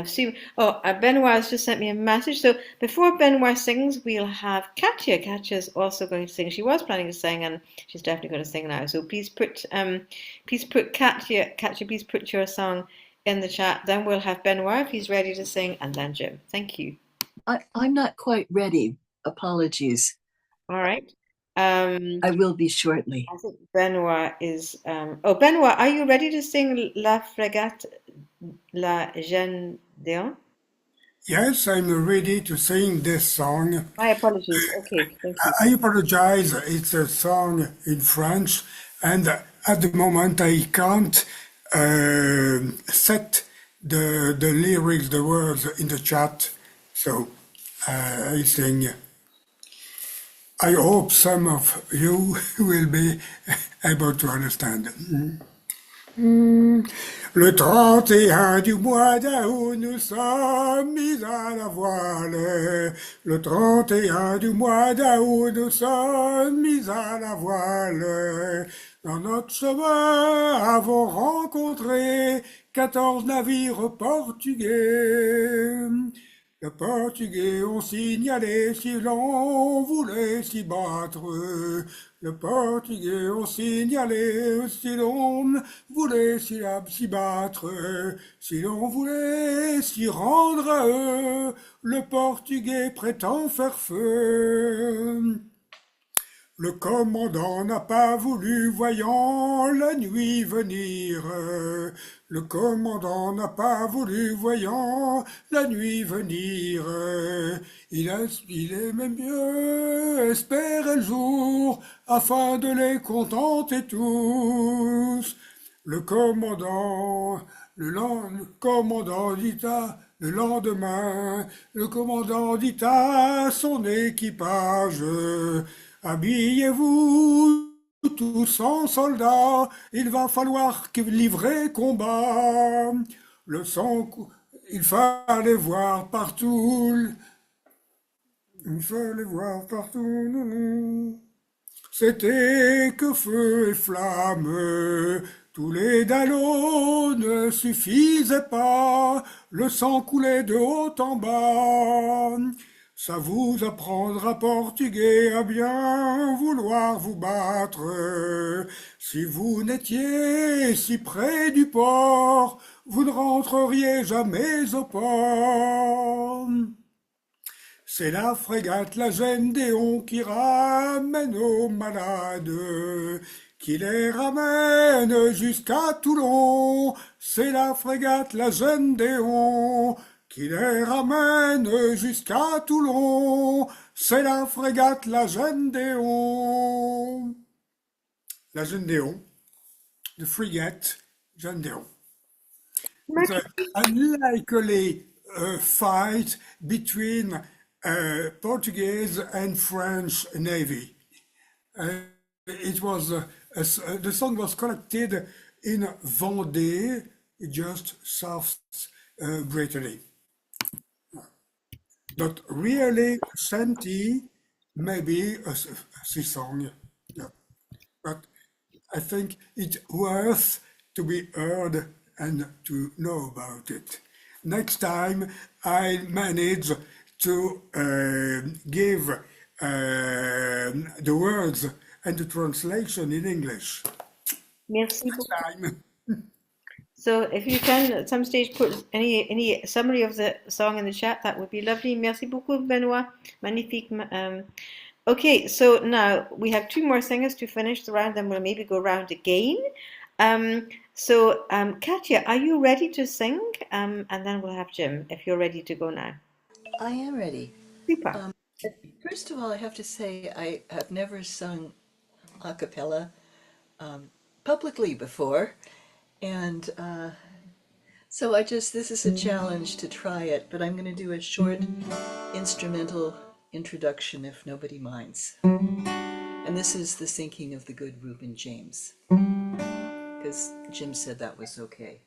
Sue. Oh, Benoit has just sent me a message. So before Benoit sings, we'll have Katya. Katya's also going to sing. She was planning to sing, and she's definitely going to sing now. So please put Katya. Katya, please put your song in the chat. Then we'll have Benoit if he's ready to sing, and then Jim. Thank you. I'm not quite ready. Apologies. All right. I will be shortly. I think Benoit is. Benoit, are you ready to sing La Frégate, La Jeanne d'Eon? Yes, I'm ready to sing this song. My apologies. Okay, thank you. I apologize. It's a song in French, and at the moment I can't set the lyrics, the words in the chat. So I sing. I hope some of you will be able to understand. Le 31 du mois d'août, nous sommes mis à la voile. Le 31 du mois d'août, nous sommes mis à la voile. Dans notre chemin, avons rencontré 14 navires portugais. Les Portugais ont signalé si l'on voulait s'y battre. Les Portugais ont signalé si l'on voulait s'y battre. Si l'on voulait s'y rendre à eux, le Portugais prétend faire feu. Le commandant n'a pas voulu, voyant la nuit venir. Le commandant n'a pas voulu, voyant la nuit venir. Il aimait mieux espérer le jour, afin de les contenter tous. Le commandant dit le lendemain, le commandant dit à son équipage, habillez-vous tous en soldats, il va falloir livrer combat. Il fallait voir partout. C'était que feu et flamme. Tous les dallots ne suffisaient pas, le sang coulait de haut en bas. Ça vous apprendra, Portugais, à bien vouloir vous battre. Si vous n'étiez si près du port, vous ne rentreriez jamais au port. C'est la frégate, la Jeanne d'Eon qui ramène aux malades, qui les ramène jusqu'à Toulon. C'est la frégate, la Jeanne d'Eon qui les ramène jusqu'à Toulon. C'est la frégate, la Jeanne d'Eon. La Jeanne d'Eon, the frigate, Jeanne d'Eon. It's an unlikely fight between Portuguese and French Navy. It was the song was collected in Vendée, just South Brittany. But really, Shanty may be a sea song, yeah. But I think it's worth to be heard and to know about it. Next time, I manage to give the words and the translation in English. Merci beaucoup. So if you can at some stage put any summary of the song in the chat, that would be lovely. Merci beaucoup, Benoit. Magnifique. Okay, so now we have two more singers to finish the round, then we'll maybe go round again. Katya, are you ready to sing? And then we'll have Jim, if you're ready to go now. I am ready. Super. First of all, I have to say I have never sung a cappella publicly before, and So this is a challenge to try it, but I'm going to do a short instrumental introduction if nobody minds. And this is the sinking of the good Reuben James, because Jim said that was okay.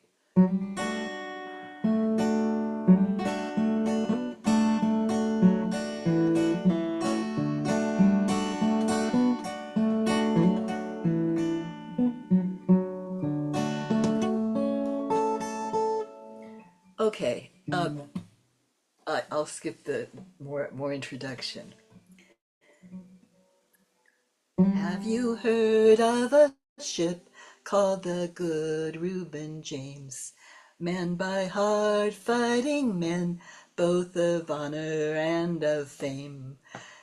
Okay, I'll skip the more introduction. Have you heard of a ship called the Good Reuben James, manned by hard-fighting men, both of honor and of fame?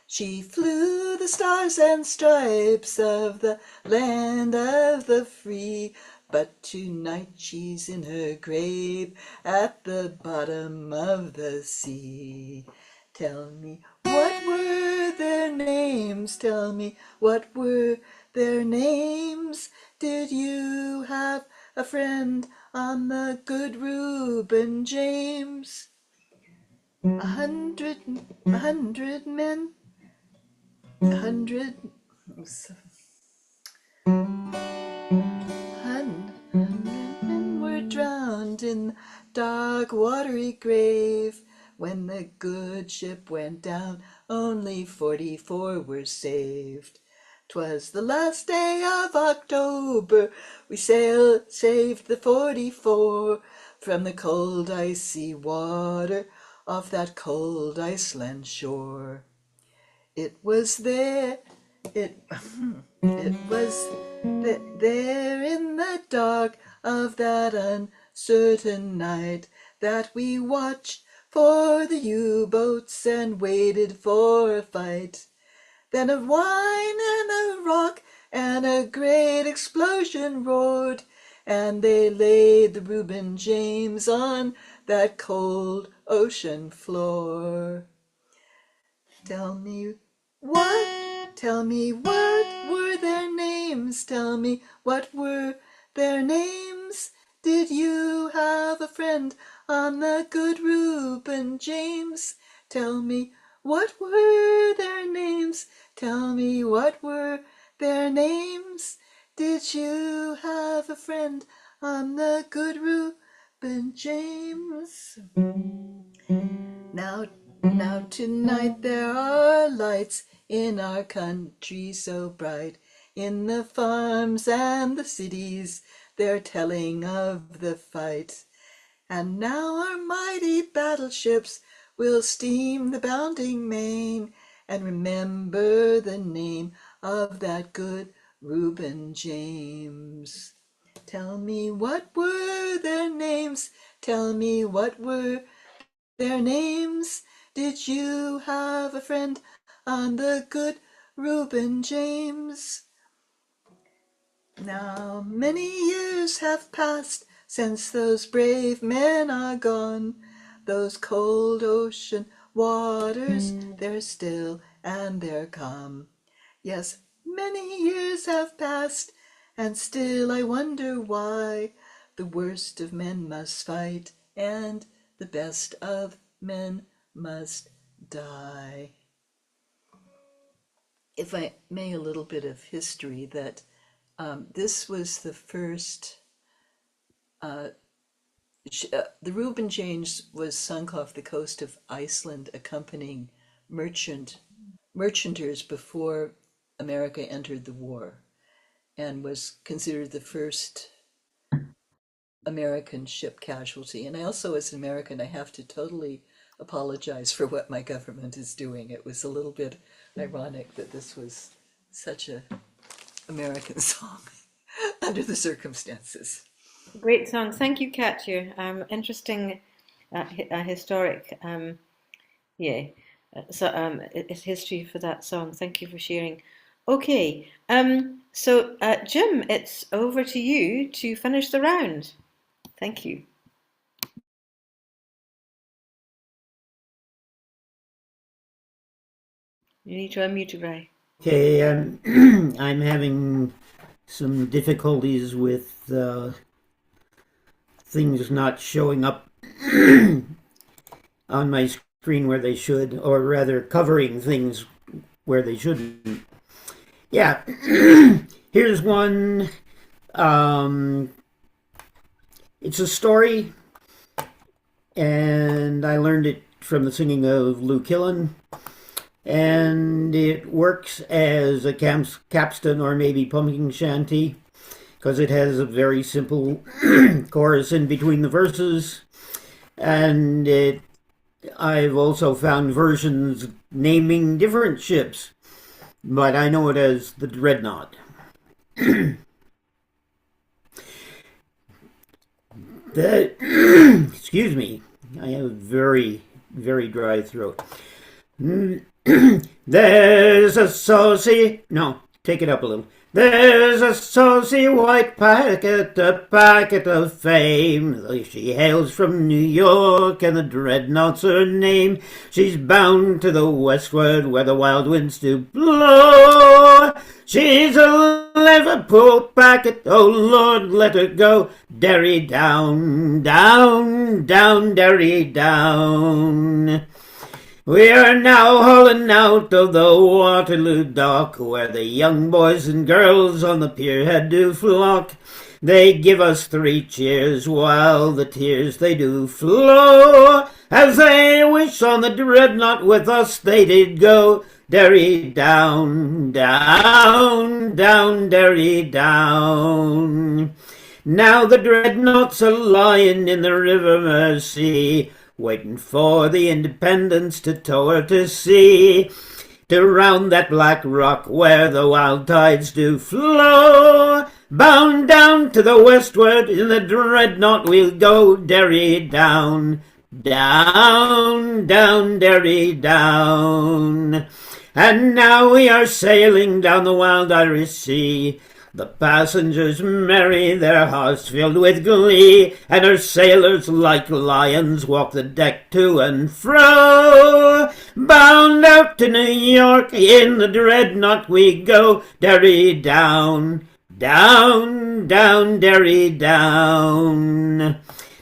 She flew the stars and stripes of the land of the free, but tonight she's in her grave at the bottom of the sea. Tell me, what were their names? Tell me, what were their names? Did you have a friend on the Good Reuben James? 100 men, 100 men were drowned in the dark watery grave. When the good ship went down, only 44 were saved. 'Twas the last day of October, we saved the 44 from the cold icy water off that cold Iceland shore. It was there, it was there in the dark of that uncertain night that we watched for the U-boats and waited for a fight. Then a whine and a rock and a great explosion roared, and they laid the Reuben James on that cold ocean floor. Tell me what were their names? Tell me, what were their names? Did you have a friend on the Good Reuben James? Tell me, what were their names? Tell me, what were their names? Did you have a friend on the Good Reuben James? Now tonight there are lights in our country so bright. In the farms and the cities they're telling of the fight. And now our mighty battleships will steam the bounding main and remember the name of that good Reuben James. Tell me, what were their names? Tell me, what were their names? Did you have a friend on the Good Reuben James? Now many years have passed since those brave men are gone. Those cold ocean waters, they're still and they're calm. Yes, many years have passed, and still I wonder why the worst of men must fight and the best of men must die. If I may, a little bit of history, that this was the first, the Reuben James was sunk off the coast of Iceland accompanying merchanters before America entered the war, and was considered the first American ship casualty. And I also, as an American, I have to totally apologize for what my government is doing. It was a little bit ironic that this was such a American song under the circumstances. Great song. Thank you, Katya. Interesting, historic, it's history for that song. Thank you for sharing. Okay, so Jim, it's over to you to finish the round. Thank you. You need to unmute, Ray. Okay, I'm having some difficulties with things not showing up on my screen where they should, or rather covering things where they shouldn't. Yeah, here's one. It's a story, and I learned it from the singing of Lou Killen, and it works as a capstan or maybe pumpkin shanty, because it has a very simple chorus in between the verses, and I've also found versions naming different ships, but I know it as the Dreadnought. Excuse me, I have a very, very dry throat. There's a saucy... No, take it up a little. There's a saucy white packet, a packet of fame. She hails from New York, and the Dreadnought's her name. She's bound to the westward, where the wild winds do blow. She's a Liverpool packet, oh Lord, let her go. Derry down, down, down, Derry down. We are now hauling out of the Waterloo dock, where the young boys and girls on the pierhead do flock. They give us 3 cheers, while the tears they do flow, as they wish on the Dreadnought with us they did go. Derry down, down, down, Derry down. Now the Dreadnought's a lying in the River Mersey, waiting for the Independence to tow her to sea, to round that black rock where the wild tides do flow. Bound down to the westward in the Dreadnought we'll go. Derry down, down, down, Derry down. And now we are sailing down the wild Irish Sea. The passengers merry, their hearts filled with glee, and our sailors like lions walk the deck to and fro. Bound out to New York, in the Dreadnought we go. Derry down, down, down, Derry down.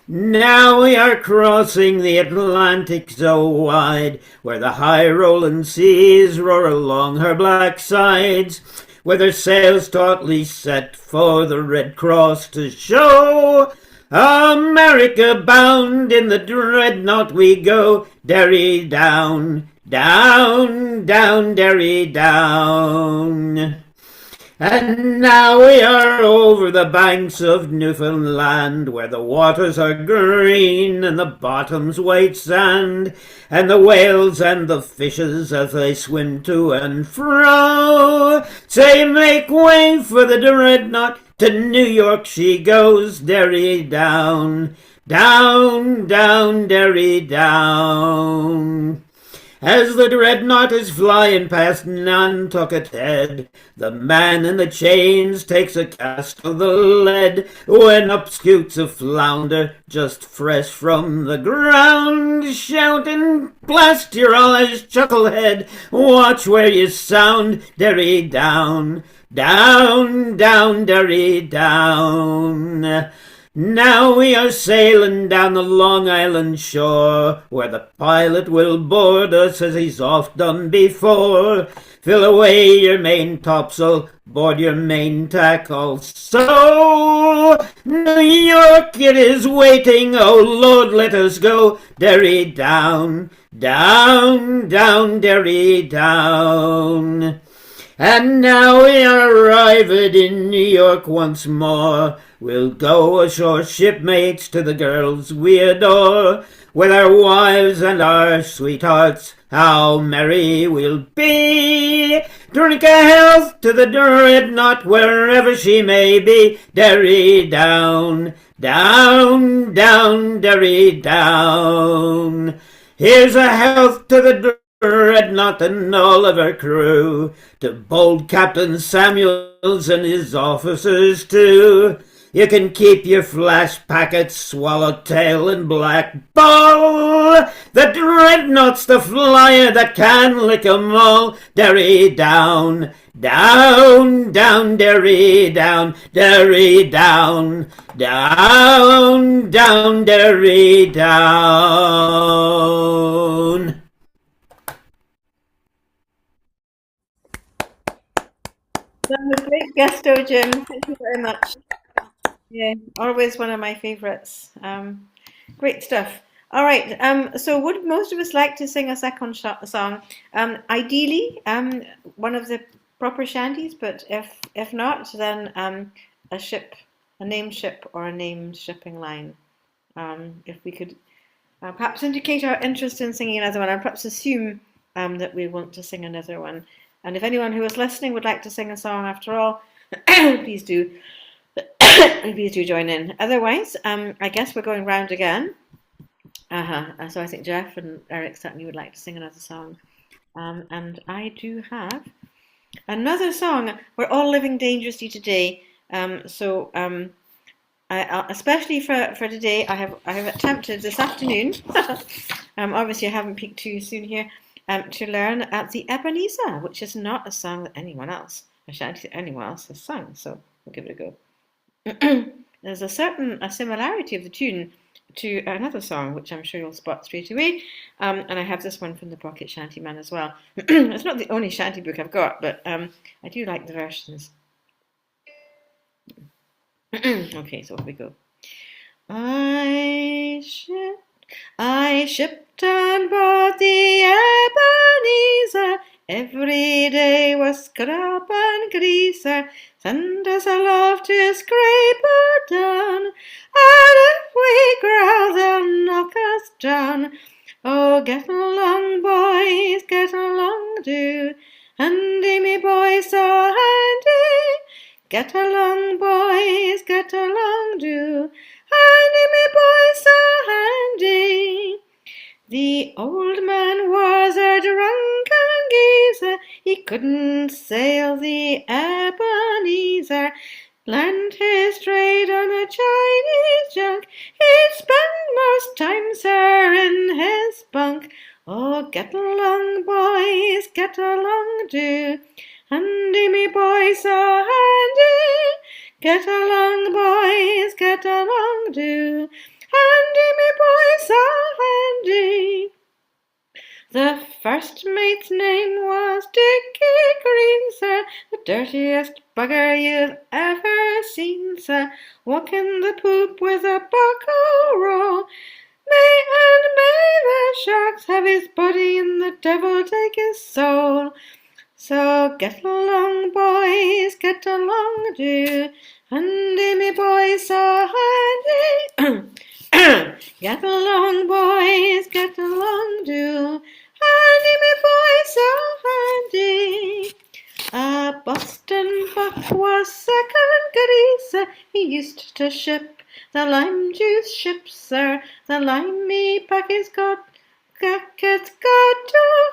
Now we are crossing the Atlantic so wide, where the high rolling seas roar along her black sides, with her sails tautly set for the Red Cross to show. America bound in the Dreadnought we go. Derry down, down, down, Derry down. And now we are over the banks of Newfoundland, where the waters are green and the bottom's white sand, and the whales and the fishes as they swim to and fro say, make way for the Dreadnought, to New York she goes. Derry down, down, down, Derry down. As the Dreadnought is flying past Nantucket Head, the man in the chains takes a cast of the lead, when up scoots a flounder just fresh from the ground, shouting, blast your eyes, chucklehead, watch where you sound. Derry down, down, down, Derry down. Now we are sailing down the Long Island shore, where the pilot will board us as he's oft done before. Fill away your main topsail, board your main tackle. So New York it is waiting, oh Lord, let us go. Derry down, down, down, Derry down. And now we are arrived in New York once more. We'll go ashore, shipmates, to the girls we adore. With our wives and our sweethearts, how merry we'll be. Drink a health to the Dreadnought, wherever she may be. Derry down, down, down, Derry down. Here's a health to the Dreadnought and all of her crew, to bold Captain Samuels and his officers too. You can keep your flash packets, swallowtail and black ball. The dreadnought's the flyer that can lick 'em all. Derry down, down, down, Derry down, Derry down, down, down, Derry down. That was great gusto, Jim. Thank you very much. Yeah, always one of my favourites. Great stuff. All right. So would most of us like to sing a second song? Ideally, one of the proper shanties, but if not, then a ship, a named ship or a named shipping line. If we could perhaps indicate our interest in singing another one, and perhaps assume that we want to sing another one. And if anyone who is listening would like to sing a song after all, please do. Please do join in. Otherwise, I guess we're going round again. So I think Jeff and Eric certainly would like to sing another song. And I do have another song. We're all living dangerously today. Especially for today, I have attempted this afternoon. Obviously, I haven't peaked too soon here. To learn the Ebenezer, which is not a song that anyone else, a shanty that anyone else has sung. So we'll give it a go. There's a similarity of the tune to another song, which I'm sure you'll spot straight away. And I have this one from the Pocket Shantyman as well. It's not the only shanty book I've got, but I do like the versions. Okay, so here we go. I shipped on board the Ebenezer. Every day was scrap and greaser. Send us a love to scrape her down. And if we growl, they'll knock us down. Oh, get along, boys, get along, do. Handy me, boys, so handy. Get along, boys, get along, do. Handy me, boys, so handy. The old man was a drunken geezer. He couldn't sail the Ebenezer. Learned his trade on a Chinese junk. He'd spend most time, sir, in his bunk. Oh, get along, boys, get along, do. Handy me, boys, so handy. Get along, boys, get along, do. Handy me, boys, so handy. The first mate's name was Dickie Green, sir, the dirtiest bugger you've ever seen, sir. Walking the poop with a buckle roll. May the sharks have his body and the devil take his soul. So get along, boys, get along, do. Handy me, boys, so handy. Get along, boys, get along, do. Handy me, boys, so handy. A Boston buck was second greaser. He used to ship the lime juice ships, sir. The limey packets got too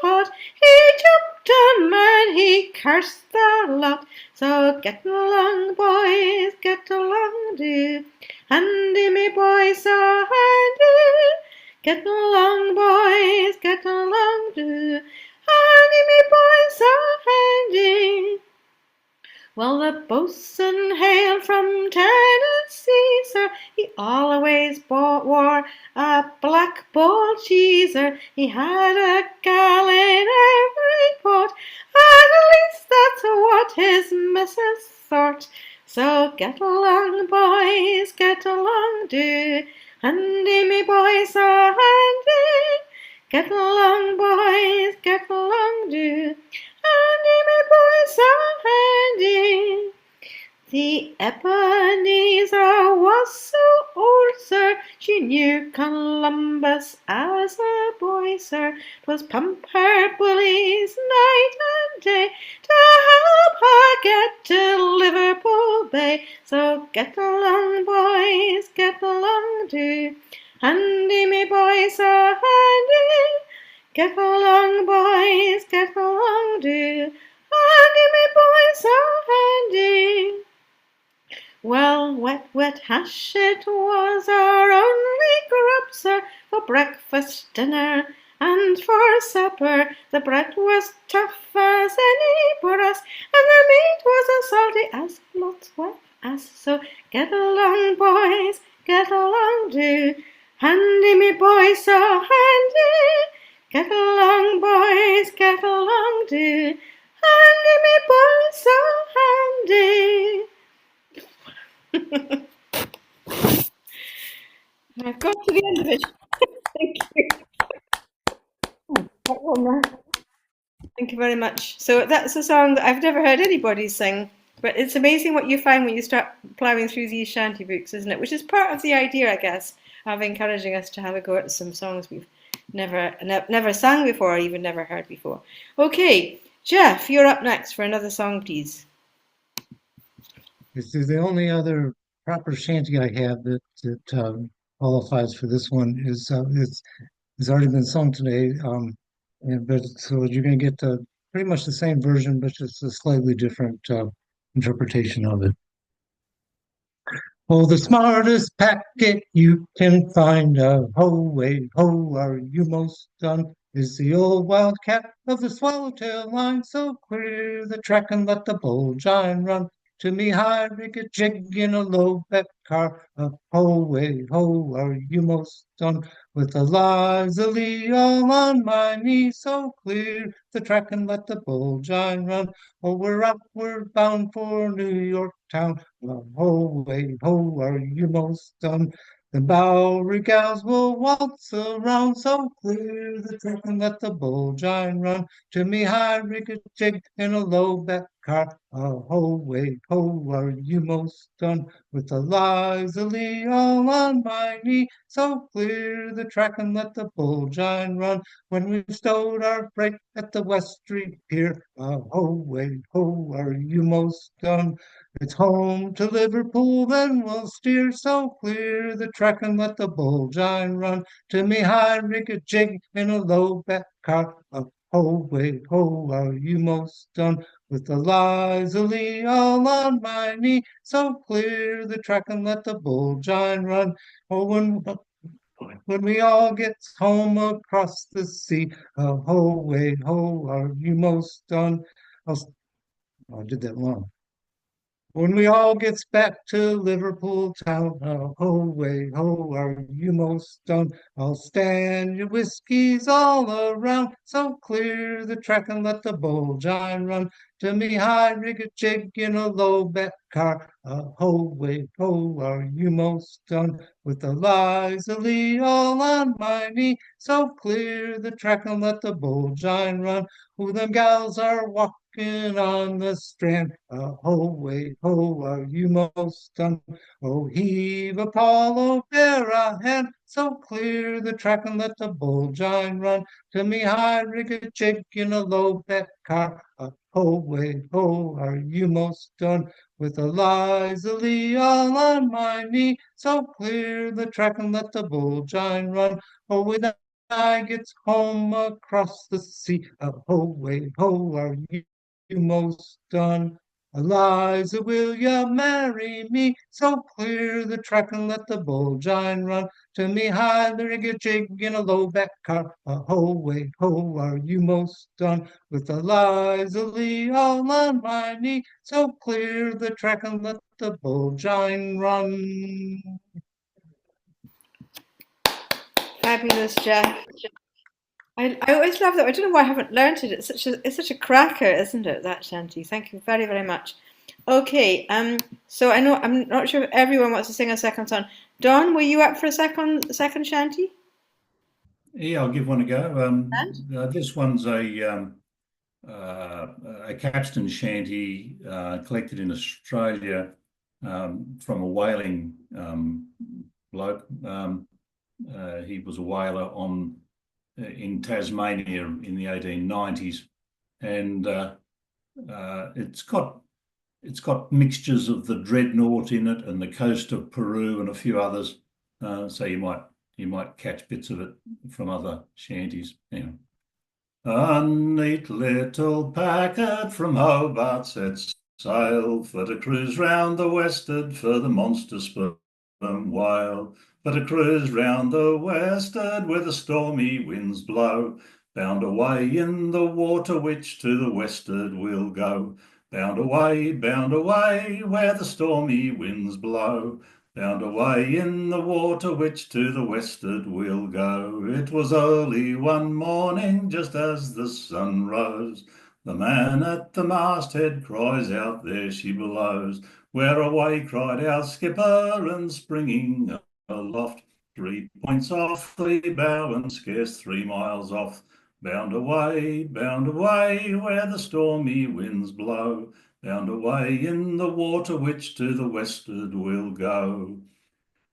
hot. He jumped a man, he cursed the lot. So get along, boys, get along, do. Handy me, boys, so handy. Get along, boys, get along, do. Handy me, boys, so handy. Well, the boatswain hailed from Tennessee, sir. He always wore a black ball cheeser. He had a gal in every port. At least that's what his missus thought. So get along, boys, get along, do. Handy me, boys, so handy. Get along, boys, get along, do. Handy me, boys, so handy. The Ebenezer was so old, sir. She knew Columbus as a boy, sir. 'Twas pump her bullies night and day to help her get to Liverpool Bay. So get along, boys, get along, do. Handy me, boys, so handy. Get along, boys, get along, do. Handy me, boys, so handy. Well, wet, wet hash it was our only grub, sir, for breakfast, dinner, and for supper. The bread was tough as any for us, and the meat was as salty as Lot's wife asked. So get along, boys, get along, do. Handy me, boys, so handy. Get along, boys, get along, do. Handy me, boys, so handy. I've got to the end of it. Thank you. Thank you very much. So that's a song that I've never heard anybody sing, but it's amazing what you find when you start plowing through these shanty books, isn't it? Which is part of the idea, I guess, of encouraging us to have a go at some songs we've never sung before or even never heard before. Okay, Jeff, you're up next for another song, please. This is the only other proper shanty I have that qualifies for this one is has already been sung today. But so you're going to get pretty much the same version, but just a slightly different interpretation of it. Oh, the smartest packet you can find, ho, way, ho, are you most done? Is the old wildcat of the swallowtail line. So clear the track and let the Bulgine run. To me, high rig a jig in a low bet car. Ho, way, ho, are you most done? With Eliza Lee all on my knee. So clear the track and let the Bulgine run. Oh, we're upward bound for New York town. Ho, way, ho, are you most done? The Bowery gals will waltz around, so clear the track and let the Bulgine run. To me, high rig a jig in a low back car. Ho, way, ho, are you most done? With Eliza Lee all on my knee, so clear the track and let the Bulgine run. When we've stowed our freight at the West Street Pier, ho, way, ho, are you most done? It's home to Liverpool, then we'll steer, so clear the track and let the Bulgine run. To me, high rig a jig in a low back car. Ho, way, ho, are you most done? With Eliza Lee all on my knee, so clear the track and let the Bulgine run. Oh, when we all get home across the sea, ho, way, ho, are you most done? I did that wrong. When we all gets back to Liverpool town, ho, way, ho, are you most done? I'll stand your whiskies all around, so clear the track and let the Bulgine run. To me, high rig a jig in a low bet car, ho, way, ho, are you most done? With Eliza Lee all on my knee, so clear the track and let the Bulgine run. Who them gals are walking on the strand, ho, way, ho, are you most done? Oh, heave Apollo, bear a hand, so clear the track and let the Bulgine run. To me, high rig a jig in a low bet car, ho, way, ho, are you most done? With Eliza Lee all on my knee, so clear the track and let the Bulgine run. Oh, when I gets home across the sea, ho, way, ho, are you most done? Eliza, will you marry me? So clear the track and let the Bulgine run. To me, high the rig a jig in a low back car. Ho, way, ho, are you most done? With Eliza Lee all on my knee. So clear the track and let the Bulgine run. Fabulous, Jeff. I always love that. I don't know why I haven't learned it. It's such a cracker, isn't it, that shanty? Thank you very, very much. Okay, so I'm not sure if everyone wants to sing a second song. Don, were you up for a second shanty? Yeah, I'll give one a go. This one's a capstan shanty collected in Australia from a whaling bloke. He was a whaler in Tasmania in the 1890s, and it's got mixtures of the Dreadnought in it and the coast of Peru and a few others. So you might catch bits of it from other shanties. A neat little packet from Hobart sets sail for to cruise round the westward for the monster sperm whale, for to cruise round the westward where the stormy winds blow. Bound away in the water which to the westward we'll go. Bound away where the stormy winds blow. Bound away in the water which to the westward we'll go. It was early one morning, just as the sun rose. The man at the masthead cries out, there she blows. Where away, cried our skipper, and springing aloft, 3 points off the bow and scarce 3 miles off. Bound away, where the stormy winds blow. Bound away in the water which to the westward we'll go.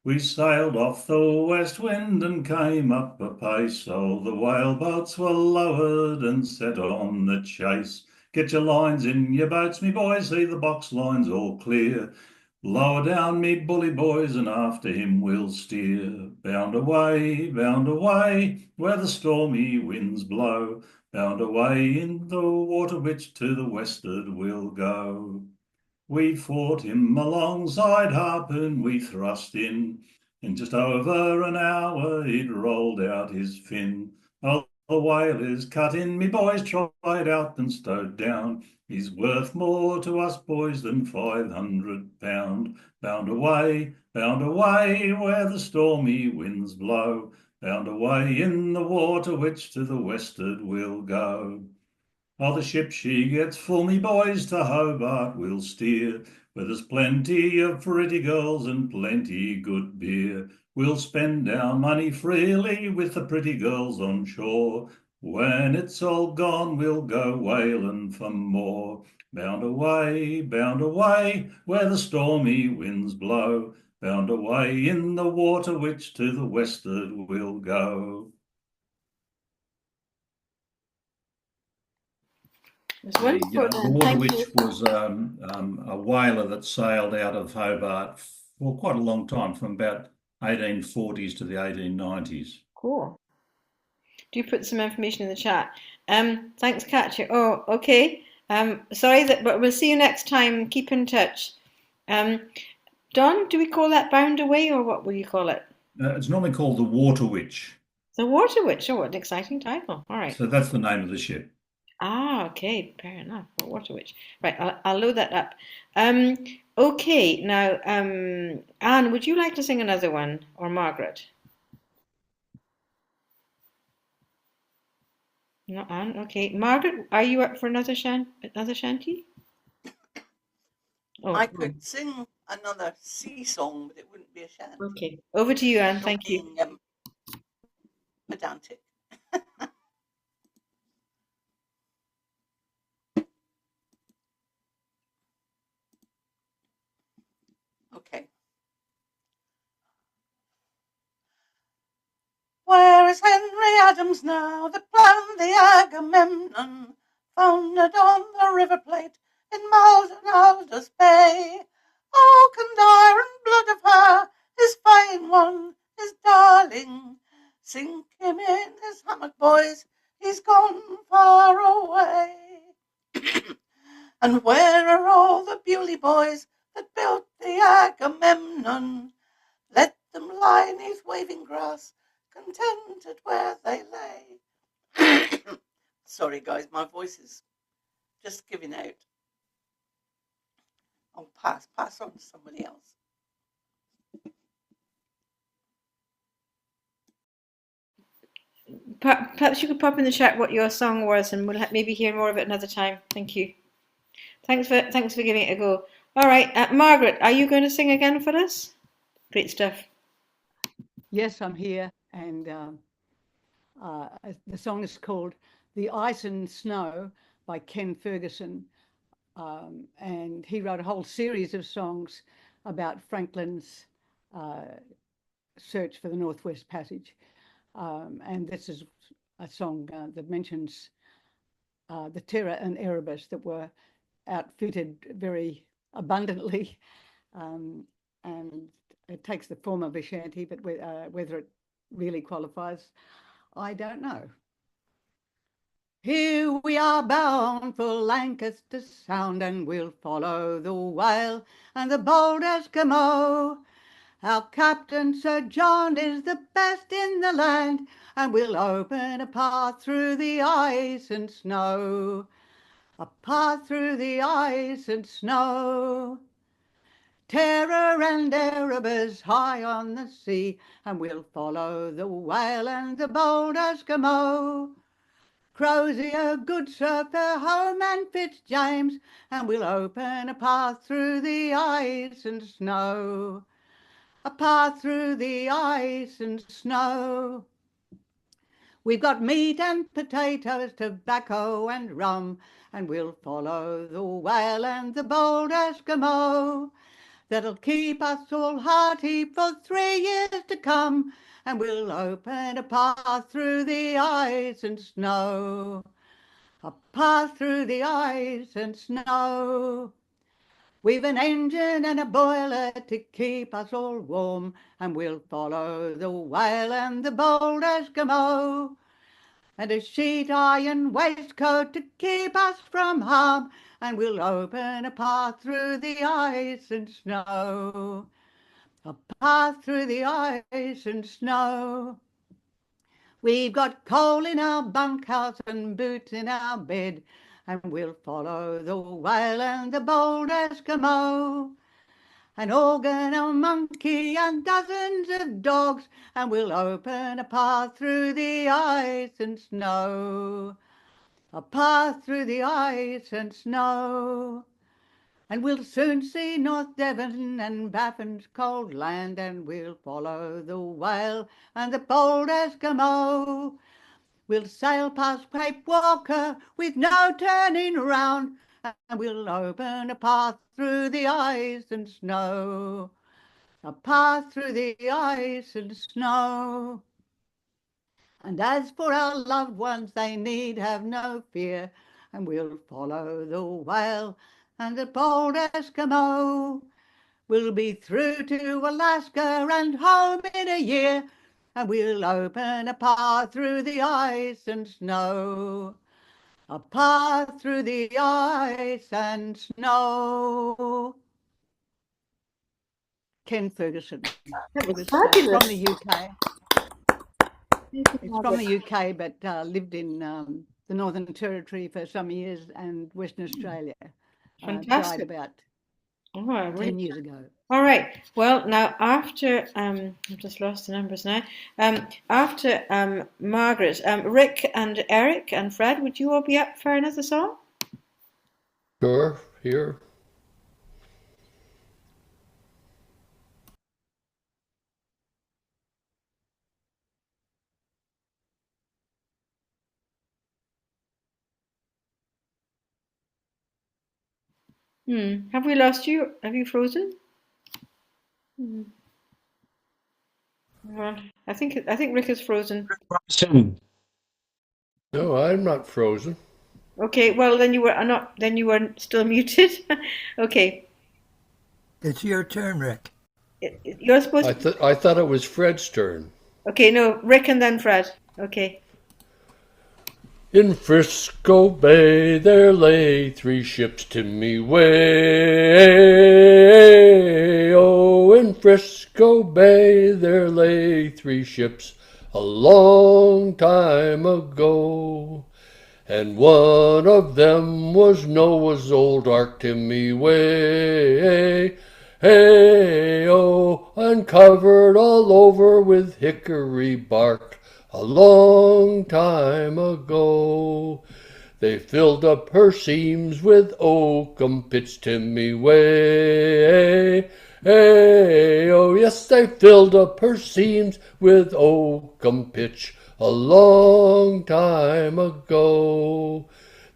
We sailed off the west wind and came up apace. All the whaleboats were lowered and set on the chase. Get your lines in your boats, me boys, see the box lines all clear. Lower down, me bully boys, and after him we'll steer. Bound away, where the stormy winds blow. Bound away in the water which to the westward we'll go. We fought him alongside harpoon, we thrust in just over an hour he'd rolled out his fin. Oh, the whale is cut in, me boys, tried out and stowed down. He's worth more to us boys than £500. Bound away, where the stormy winds blow. Bound away in the water which to the westward we'll go. Oh, the ship she gets full, me boys, to Hobart we'll steer, where there's plenty of pretty girls and plenty good beer. We'll spend our money freely with the pretty girls on shore. When it's all gone, we'll go whaling for more. Bound away, where the stormy winds blow. Bound away in the water which to the westward we'll go. The Water Witch was a whaler that sailed out of Hobart for quite a long time, from about 1840s to the 1890s. Cool. Do put some information in the chat. Thanks, Katja. Oh, okay. Sorry but we'll see you next time. Keep in touch. Don, do we call that Bound Away, or what will you call it? It's normally called the Water Witch. The Water Witch. Oh, what an exciting title. All right. So that's the name of the ship. Ah, okay, fair enough. Water Witch. Right, I'll load that up. Okay, now, Anne, would you like to sing another one, or Margaret? No, Anne. Okay, Margaret, are you up for another shanty? I could sing another sea song, but it wouldn't be a shanty. Okay, over to you, Anne. Thank you. Pedantic. Okay. Where is Henry Adams now that planned the Agamemnon, founded on the River Plate in Maldonaldo's Bay? Oh, Kildare and blood of her, his fine one, his darling, sink him in his hammock, boys, he's gone far away. And where are all the Bewley boys that built the Agamemnon? Let them lie 'neath waving grass, contented where they lay. Sorry, guys, my voice is just giving out. I'll pass on to somebody else. Perhaps you could pop in the chat what your song was, and we'll maybe hear more of it another time. Thank you. Thanks for giving it a go. All right, Margaret, are you going to sing again for us? Great stuff. Yes, I'm here, and the song is called "The Ice and Snow" by Ken Ferguson, and he wrote a whole series of songs about Franklin's search for the Northwest Passage, and this is a song that mentions the Terror and Erebus that were outfitted very abundantly, and it takes the form of a shanty, but whether it really qualifies, I don't know. Here we are bound for Lancaster Sound, and we'll follow the whale and the bold Eskimo. Our captain, Sir John, is the best in the land, and we'll open a path through the ice and snow. A path through the ice and snow. Terror and Erebus high on the sea, and we'll follow the whale and the bold Eskimo. Crozier, good surfer, home and Fitzjames, and we'll open a path through the ice and snow. A path through the ice and snow. We've got meat and potatoes, tobacco and rum, and we'll follow the whale and the bold Eskimo. That'll keep us all hearty for 3 years to come, and we'll open a path through the ice and snow. A path through the ice and snow. We've an engine and a boiler to keep us all warm, and we'll follow the whale and the bold Eskimo. And a sheet iron waistcoat to keep us from harm, and we'll open a path through the ice and snow. A path through the ice and snow. We've got coal in our bunkhouse and boots in our bed, and we'll follow the whale and the bold Eskimo. An organ, a monkey, and dozens of dogs, and we'll open a path through the ice and snow. A path through the ice and snow. And we'll soon see North Devon and Baffin's cold land, and we'll follow the whale and the bold Eskimo. We'll sail past Cape Walker with no turning round, and we'll open a path through the ice and snow. A path through the ice and snow. And as for our loved ones, they need have no fear, and we'll follow the whale and the bold Eskimo. We'll be through to Alaska and home in a year, and we'll open a path through the ice and snow. A path through the ice and snow. Ken Ferguson. That was It's fabulous. from the UK. It's from the UK, but lived in the Northern Territory for some years and Western Australia. Died Fantastic. about Oh, I really 10 years ago. All right. Well, now after I've just lost the numbers now. After Margaret, Rick and Eric and Fred, would you all be up for another song? Sure, here. Have we lost you? Have you frozen? Well, I think Rick is frozen. No, I'm not frozen. Okay. Well, then you were not. Then you were still muted. Okay. It's your turn, Rick. You're supposed to. I thought it was Fred's turn. Okay. No, Rick and then Fred. Okay. In Frisco Bay there lay 3 ships to me way. Oh, in Frisco Bay there lay 3 ships a long time ago. And one of them was Noah's old ark to me way. Hey, oh, and covered all over with hickory bark. A long time ago, they filled up her seams with oakum pitch to me way. Hey, oh yes, they filled up her seams with oakum pitch a long time ago.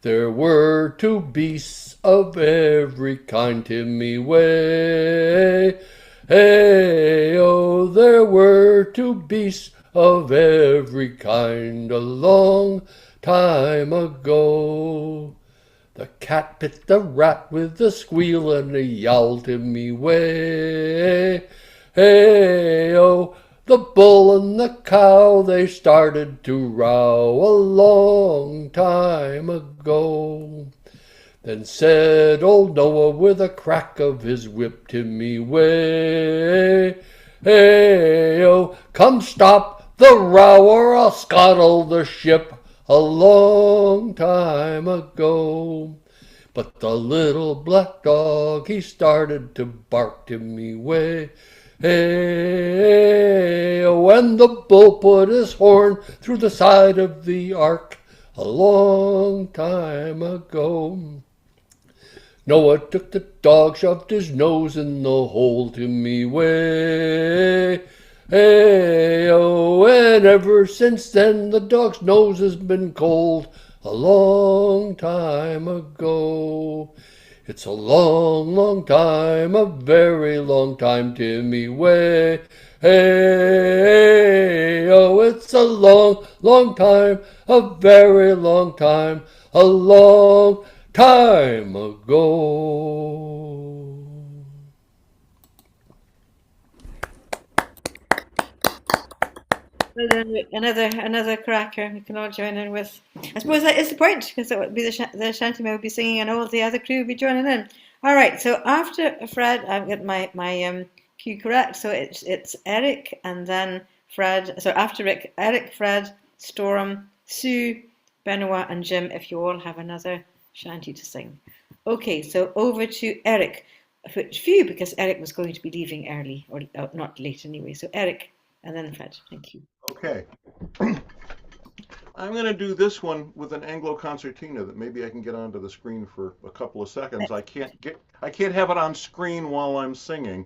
There were 2 beasts of every kind to me way. Hey, oh, there were 2 beasts of every kind a long time ago. The cat bit the rat with a squeal and a yowl to me way. Hey, oh, The bull and the cow, they started to row a long time ago. Then said old Noah with a crack of his whip, Timmy way, hey-o, come stop the row or I'll scuttle the ship a long time ago. But the little black dog, he started to bark, Timmy way, hey-o, when the bull put his horn through the side of the ark a long time ago. Noah took the dog, shoved his nose in the hole, Timmy way, hey-o, and ever since then the dog's nose has been cold a long time ago. It's a long, long time, a very long time, Timmy way, hey-o, it's a long, long time, a very long time, a long time ago. Well done, Rick. Another cracker. We can all join in with. I suppose that is the point, because it would be the Shantyman would be singing, and all the other crew would be joining in. All right. So after Fred, I've got my cue correct. So it's Eric, and then Fred. So after Rick, Eric, Fred, Storm, Sue, Benoit, and Jim. If you all have another shanty to sing. Okay. So over to Eric. Which few, because Eric was going to be leaving early, or not late anyway. So Eric, and then Fred. Thank you. Okay. I'm going to do this one with an Anglo concertina that maybe I can get onto the screen for a couple of seconds. I can't have it on screen while I'm singing,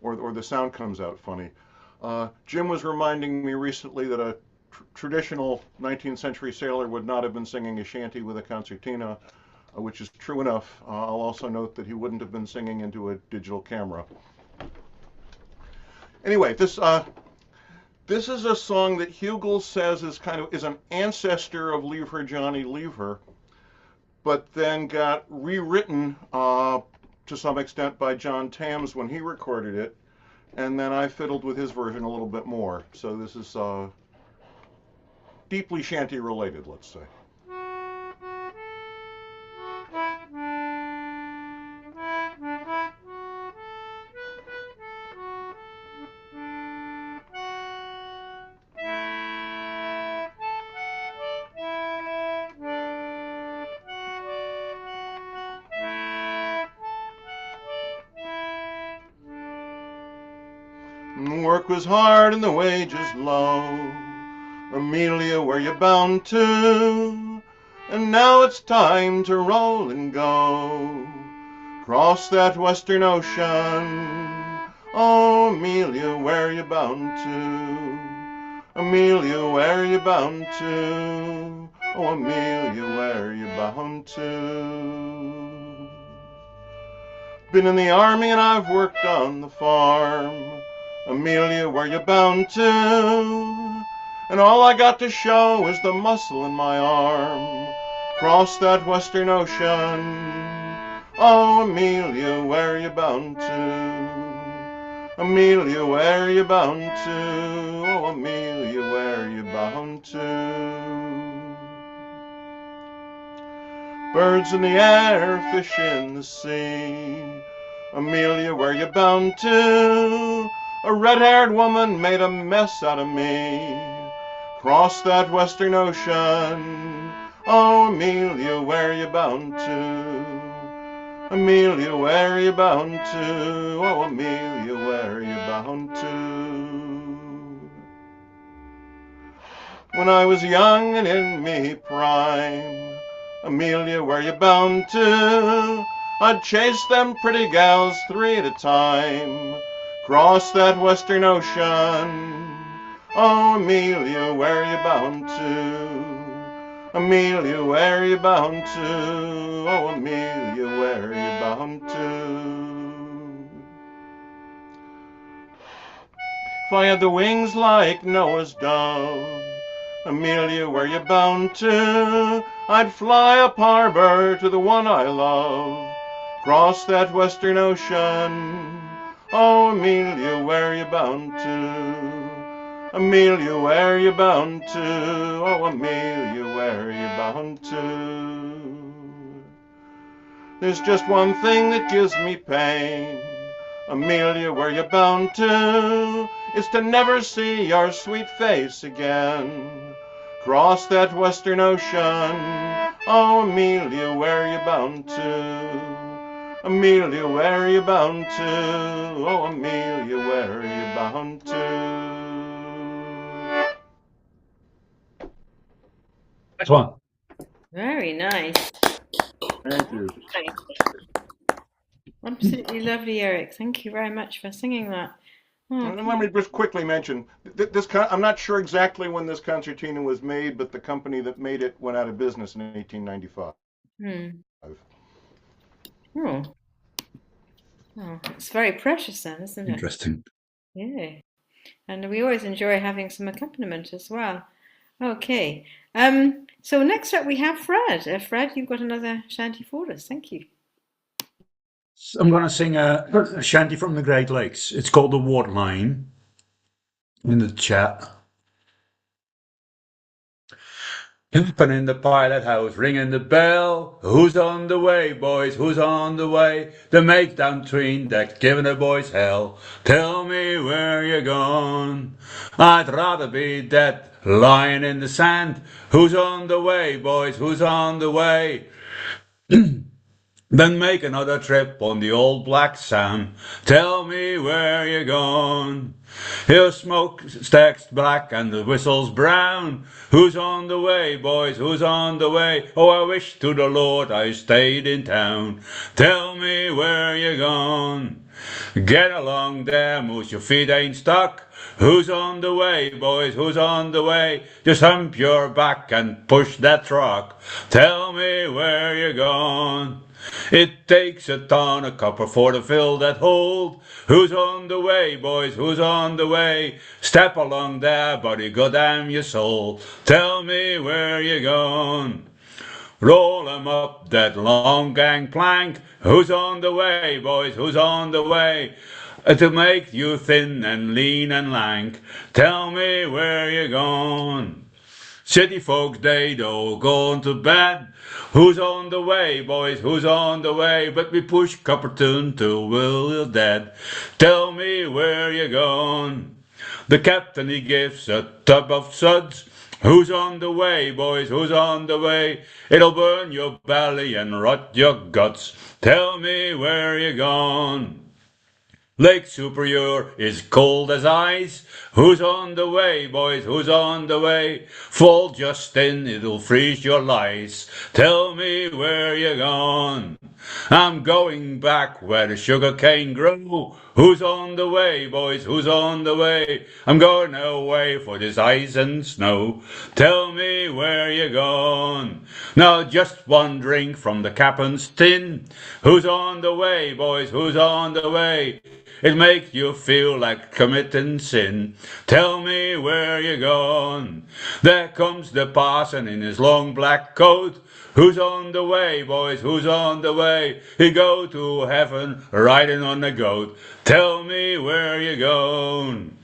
or the sound comes out funny. Jim was reminding me recently that a traditional 19th century sailor would not have been singing a shanty with a concertina, which is true enough. I'll also note that he wouldn't have been singing into a digital camera. Anyway, this is a song that Hugel says is an ancestor of Leave Her Johnny Leave Her, but then got rewritten to some extent by John Tams when he recorded it, and then I fiddled with his version a little bit more. So this is deeply shanty related, let's say. Work was hard and the wages low. Amelia, where you bound to? And now it's time to roll and go. Cross that western ocean. Oh, Amelia, where you bound to? Amelia, where you bound to? Oh, Amelia, where you bound to? Been in the army and I've worked on the farm. Amelia, where you bound to? And all I got to show is the muscle in my arm. Cross that western ocean. Oh, Amelia, where you bound to? Amelia, where you bound to? Oh, Amelia, where you bound to? Birds in the air, fish in the sea. Amelia, where you bound to? A red-haired woman made a mess out of me. Cross that western ocean. Oh, Amelia, where you bound to? Amelia, where you bound to? Oh, Amelia, where you bound to? When I was young and in me prime, Amelia, where you bound to? I'd chase them pretty gals 3 at a time. Cross that western ocean. Oh, Amelia, where you bound to? Amelia, where you bound to? Oh, Amelia, where you bound to? If I had the wings like Noah's dove, Amelia, where you bound to? I'd fly up harbor to the one I love. Cross that western ocean. Oh, Amelia, where you bound to? Amelia, where you bound to? Oh, Amelia, where you bound to? There's just one thing that gives me pain. Amelia, where you bound to? Is to never see your sweet face again. Cross that western ocean. Oh, Amelia, where you bound to? Amelia, where you bound to? Oh, Amelia, where you bound to? Next one. Very nice. Thank you. Absolutely lovely, Eric. Thank you very much for singing that. Oh, And let me just quickly mention this. I'm not sure exactly when this concertina was made, but the company that made it went out of business in 1895. Oh. Oh, it's very precious then, isn't it? Interesting. Yeah. And we always enjoy having some accompaniment as well. Okay. So next up we have Fred. Fred, you've got another shanty for us. Thank you. I'm going to sing a shanty from the Great Lakes. It's called The Waterline in the chat. Open in the pilot house, ringing the bell. Who's on the way, boys? Who's on the way? The mate down tween deck, giving the boys hell. Tell me where you're gone. I'd rather be dead, lying in the sand. Who's on the way, boys? Who's on the way? Then make another trip on the old Black Sam. Tell me where you're gone. Your smokestack's black and the whistle's brown. Who's on the way, boys? Who's on the way? Oh, I wish to the Lord I stayed in town. Tell me where you're gone. Get along there, moose, your feet ain't stuck. Who's on the way, boys? Who's on the way? Just hump your back and push that truck. Tell me where you're gone. It takes a ton of copper for to fill that hold. Who's on the way, boys? Who's on the way? Step along there, buddy, goddamn your soul. Tell me where you're gone. Roll 'em up that long gangplank. Who's on the way, boys? Who's on the way? To make you thin and lean and lank. Tell me where you're gone. City folks, they don't go to bed. Who's on the way, boys? Who's on the way? But we push Copperton till we're dead. Tell me where you're gone. The captain, he gives a tub of suds. Who's on the way, boys? Who's on the way? It'll burn your belly and rot your guts. Tell me where you're gone. Lake Superior is cold as ice. Who's on the way, boys? Who's on the way? Fall just in, it'll freeze your lice. Tell me where you're gone. I'm going back where the sugar cane grow. Who's on the way, boys? Who's on the way? I'm going away for this ice and snow. Tell me where you're gone. Now just one drink from the captain's tin. Who's on the way, boys? Who's on the way? It makes you feel like committing sin. Tell me where you're gone. There comes the parson in his long black coat. Who's on the way, boys? Who's on the way? He go to heaven riding on a goat. Tell me where you're gone.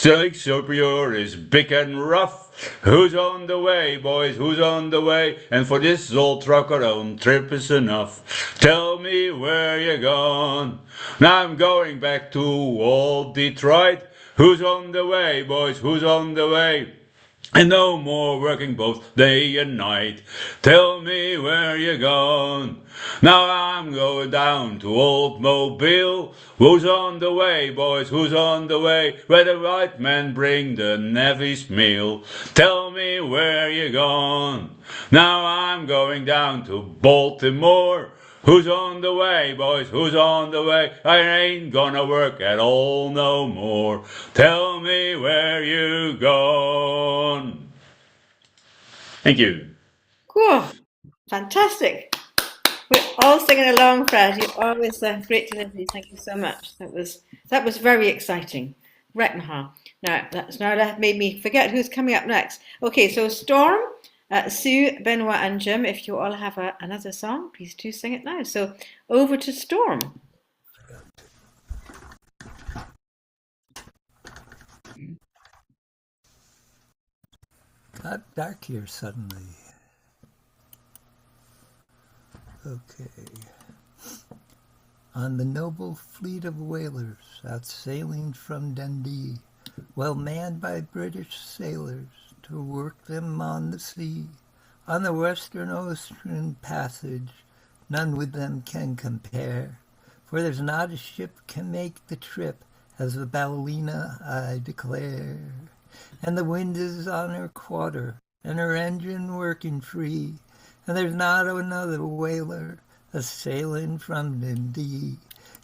Lake Superior is big and rough. Who's on the way, boys? Who's on the way? And for this old trucker own trip is enough. Tell me where you're gone. Now I'm going back to old Detroit. Who's on the way, boys? Who's on the way? And no more working both day and night. Tell me where you're gone. Now I'm going down to old Mobile. Who's on the way, boys? Who's on the way? Where the white men bring the Navy's meal. Tell me where you're gone. Now I'm going down to Baltimore. Who's on the way, boys? Who's on the way? I ain't gonna work at all no more. Tell me where you gone. Thank you. Cool. Fantastic. We're all singing along, Fred. You're always great to listen to. Thank you so much. That was very exciting. Rettenha. Now that made me forget who's coming up next. Okay, so Storm, Sue, Benoit, and Jim. If you all have another song, please do sing it now. So over to Storm. got dark here suddenly. Okay. On the noble fleet of whalers out sailing from Dundee, well manned by British sailors to work them on the sea, on the western ocean passage, none with them can compare, for there's not a ship can make the trip as the Ballina, I declare. And the wind is on her quarter, and her engine working free, and there's not another whaler a-sailing from Dundee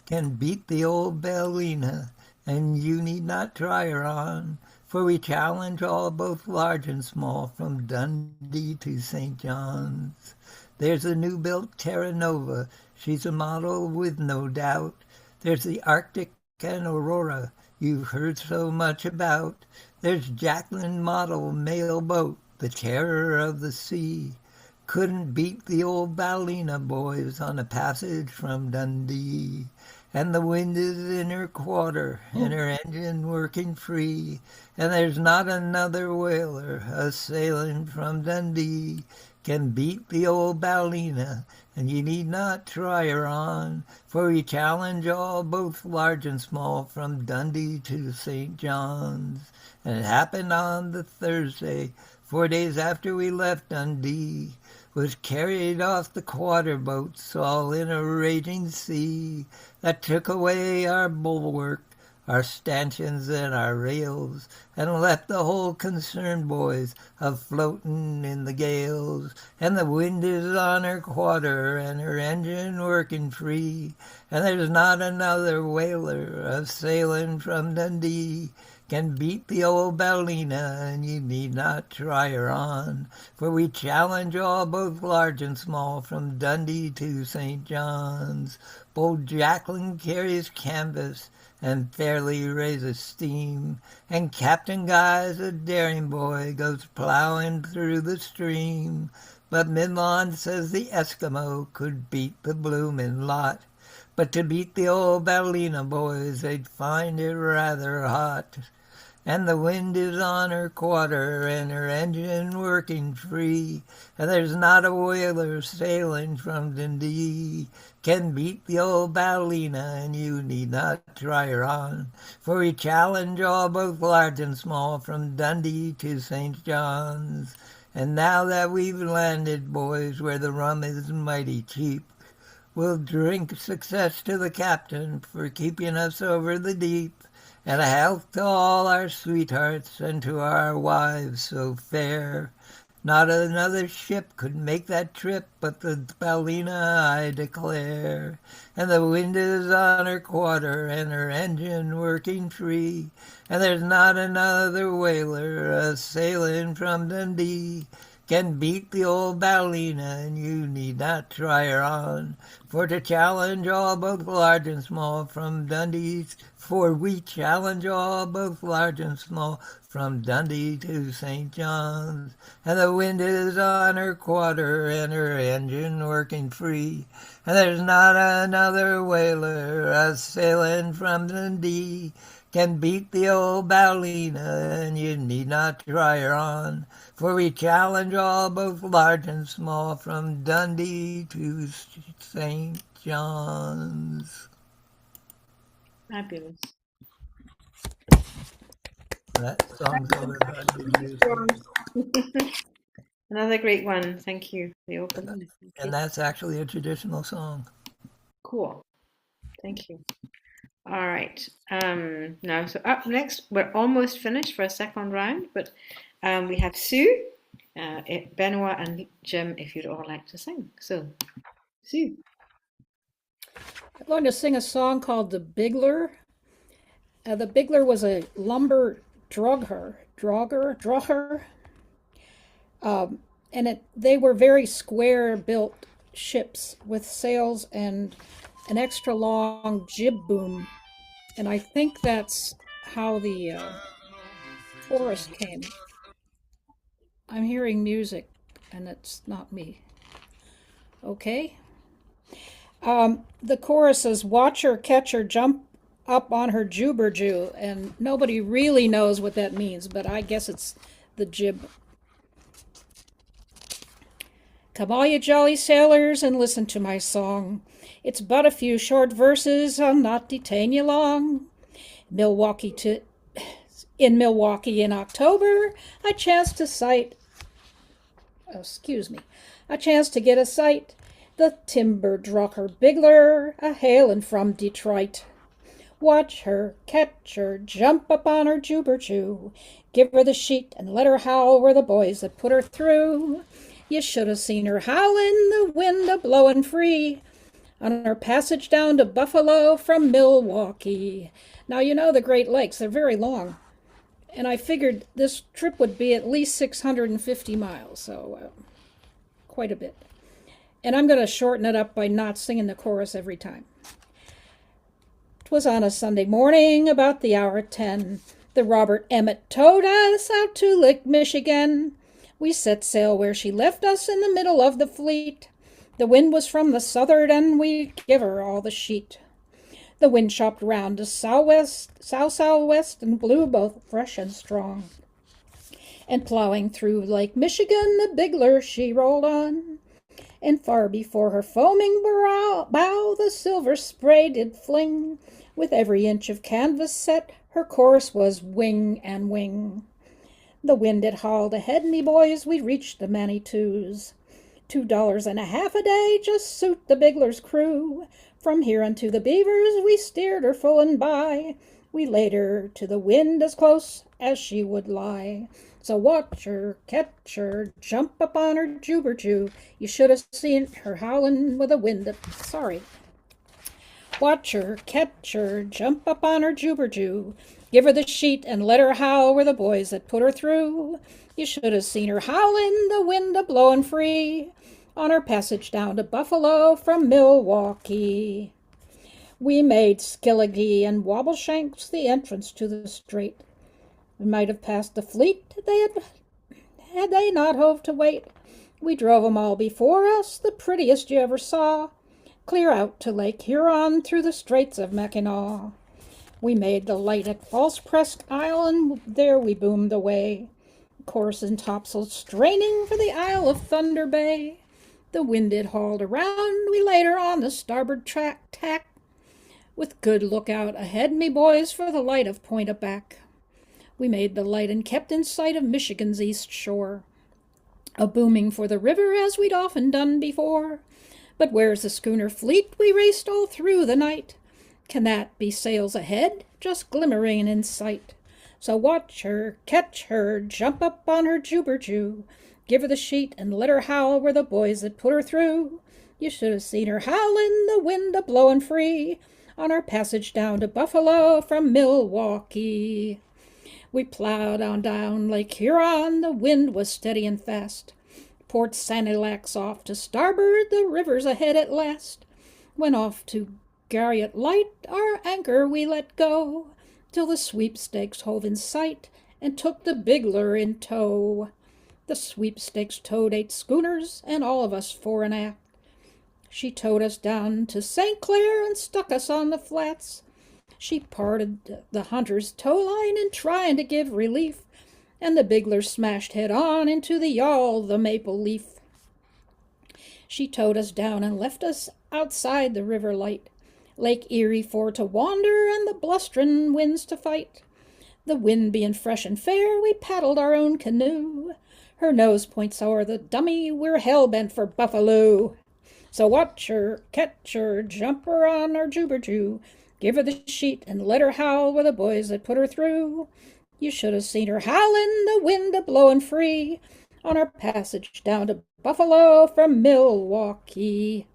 can beat the old Ballina, and you need not try her on, for we challenge all both large and small from Dundee to St. John's. There's the new-built Terra Nova, she's a model with no doubt. There's the Arctic and Aurora you've heard so much about. There's Jacqueline model mail boat, the terror of the sea. Couldn't beat the old Ballina, boys, on a passage from Dundee. And the wind is in her quarter, and her engine working free, and there's not another whaler a-sailing from Dundee can beat the old Ballina, and you need not try her on, for we challenge all, both large and small, from Dundee to St. John's. And it happened on the Thursday, 4 days after we left Dundee, was carried off the quarter boats all in a raging sea that took away our bulwark, our stanchions and our rails, and left the whole concern, boys, a-floating in the gales. And the wind is on her quarter, and her engine working free, and there's not another whaler a-sailing from Dundee can beat the old Ballina, and you need not try her on, for we challenge all, both large and small, from Dundee to St. John's. Bold Jacqueline carries canvas and fairly raises steam, and Captain Guy's a daring boy, goes plowing through the stream. But Midlon says the Eskimo could beat the bloomin' lot, but to beat the old Ballina, boys, they'd find it rather hot. And the wind is on her quarter, and her engine working free, and there's not a whaler sailing from Dundee can beat the old Ballina, and you need not try her on, for we challenge all, both large and small, from Dundee to St. John's. And now that we've landed, boys, where the rum is mighty cheap, we'll drink success to the captain for keeping us over the deep, and a health to all our sweethearts and to our wives so fair. Not another ship could make that trip but the Ballina, I declare. And the wind is on her quarter, and her engine working free, and there's not another whaler a-sailing from Dundee can beat the old Ballina, and you need not try her on, for to challenge all, both large and small, from Dundee, for we challenge all, both large and small, from Dundee to St. John's. And the wind is on her quarter, and her engine working free, and there's not another whaler a-sailing from Dundee can beat the old Ballina, and you need not try her on, for we challenge all, both large and small, from Dundee to St. John's. Fabulous. That song's over. Another great one. Thank you for the opening. And that's actually a traditional song. Cool. Thank you. All right. Now, so up next, we're almost finished for a second round, but we have Sue, Benoit, and Jim, if you'd all like to sing. So, Sue. I'm going to sing a song called The Bigler. The Bigler was a lumber drogher. And they were very square-built ships with sails and an extra long jib boom. And I think that's how the chorus came. I'm hearing music, and it's not me. Okay. The chorus is, watch her, catch her, jump up on her jubberjew, and nobody really knows what that means, but I guess it's the jib. Come all you jolly sailors and listen to my song. It's but a few short verses, I'll not detain you long. In Milwaukee in October, I chanced to get a sight, the timber drucker Bigler, a hailin' from Detroit. Watch her, catch her, jump up on her jubber-jew, give her the sheet and let her howl, we're the boys that put her through. You should have seen her howlin', the wind a-blowin' free, on her passage down to Buffalo from Milwaukee. Now, you know the Great Lakes, they're very long, and I figured this trip would be at least 650 miles, so quite a bit. And I'm going to shorten it up by not singing the chorus every time. 'Twas on a Sunday morning, about the hour 10, the Robert Emmett towed us out to Lake Michigan. We set sail where she left us in the middle of the fleet. The wind was from the south'ard, and we give her all the sheet. The wind chopped round to southwest, and blew both fresh and strong. And plowing through Lake Michigan, the Bigler she rolled on. And far before her foaming bow, the silver spray did fling. With every inch of canvas set, her course was wing and wing. The wind had hauled ahead, me boys, we reached the Manitous. $2.50 a day just suit the Bigler's crew. From here unto the Beavers we steered her full and by. We laid her to the wind as close as she would lie. So watch her, catch her, jump up on her jubber-jew. You should have seen her howlin' with the wind. Watch her, catch her, jump up on her jubber-jew. Give her the sheet and let her howl, we're the boys that put her through. You should have seen her howlin', the wind a-blowin' free, on her passage down to Buffalo from Milwaukee. We made Skilligee and Wobbleshanks the entrance to the strait. We might have passed the fleet had they not hove to wait. We drove 'em all before us, the prettiest you ever saw, clear out to Lake Huron through the Straits of Mackinac. We made the light at False Crest Isle, and there we boomed away, course and topsails straining for the Isle of Thunder Bay. The wind had hauled around, we laid her on the starboard tack, with good lookout ahead, me boys, for the light of Point aback. We made the light and kept in sight of Michigan's east shore, a-booming for the river as we'd often done before. But where's the schooner fleet? We raced all through the night. Can that be sails ahead, just glimmering in sight? So watch her, catch her, jump up on her jubber-jew, give her the sheet and let her howl, we're the boys that put her through. You should have seen her howlin', the wind a-blowin' free, on our passage down to Buffalo from Milwaukee. We plowed on down Lake Huron, the wind was steady and fast. Port Sanilacs off to starboard, the river's ahead at last. When off to Guerriere light, our anchor we let go, till the sweepstakes hove in sight, and took the Bigler in tow. The sweepstakes towed 8 schooners, and all of us fore and aft. She towed us down to St. Clair and stuck us on the flats. She parted the hunter's tow line in trying to give relief, and the Bigler smashed head on into the yawl, the Maple Leaf. She towed us down and left us outside the river light, Lake Erie for to wander and the blustering winds to fight. The wind being fresh and fair, we paddled our own canoe. Her nose points o'er the dummy, we're hell-bent for Buffalo. So watch her, catch her, jump her on her jubber-jew, give her the sheet and let her howl, we're the boys that put her through. You should have seen her howlin', the wind a-blowin' free, on our passage down to Buffalo from Milwaukee.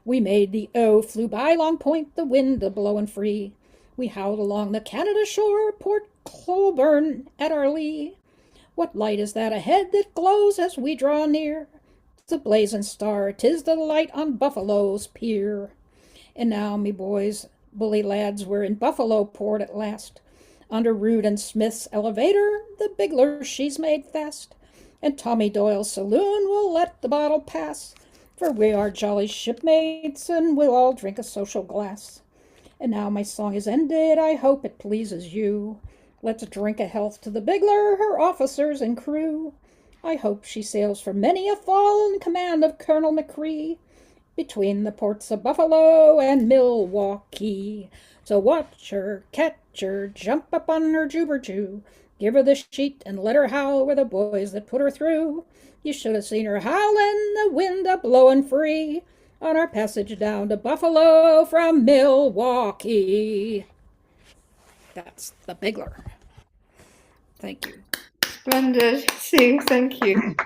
We made the O, flew by Long Point, the wind a-blowin' free. We howled along the Canada shore, Port Colborne at our lee. What light is that ahead that glows as we draw near? 'Tis a blazing star, 'tis the light on Buffalo's pier. And now, me boys, bully lads, we're in Buffalo port at last. Under Rood and Smith's elevator, the Bigler she's made fast, and Tommy Doyle's saloon will let the bottle pass, for we are jolly shipmates, and we'll all drink a social glass. And now my song is ended, I hope it pleases you. Let's drink a health to the Bigler, her officers and crew. I hope she sails for many a fall in command of Colonel McCree, between the ports of Buffalo and Milwaukee. So watch her, catch her, jump up on her jubber-jew, give her the sheet and let her howl, we're the boys that put her through. You should have seen her howlin', the wind a-blowin' free, on our passage down to Buffalo from Milwaukee. That's the Bigler. Thank you. Splendid. Sue, thank you.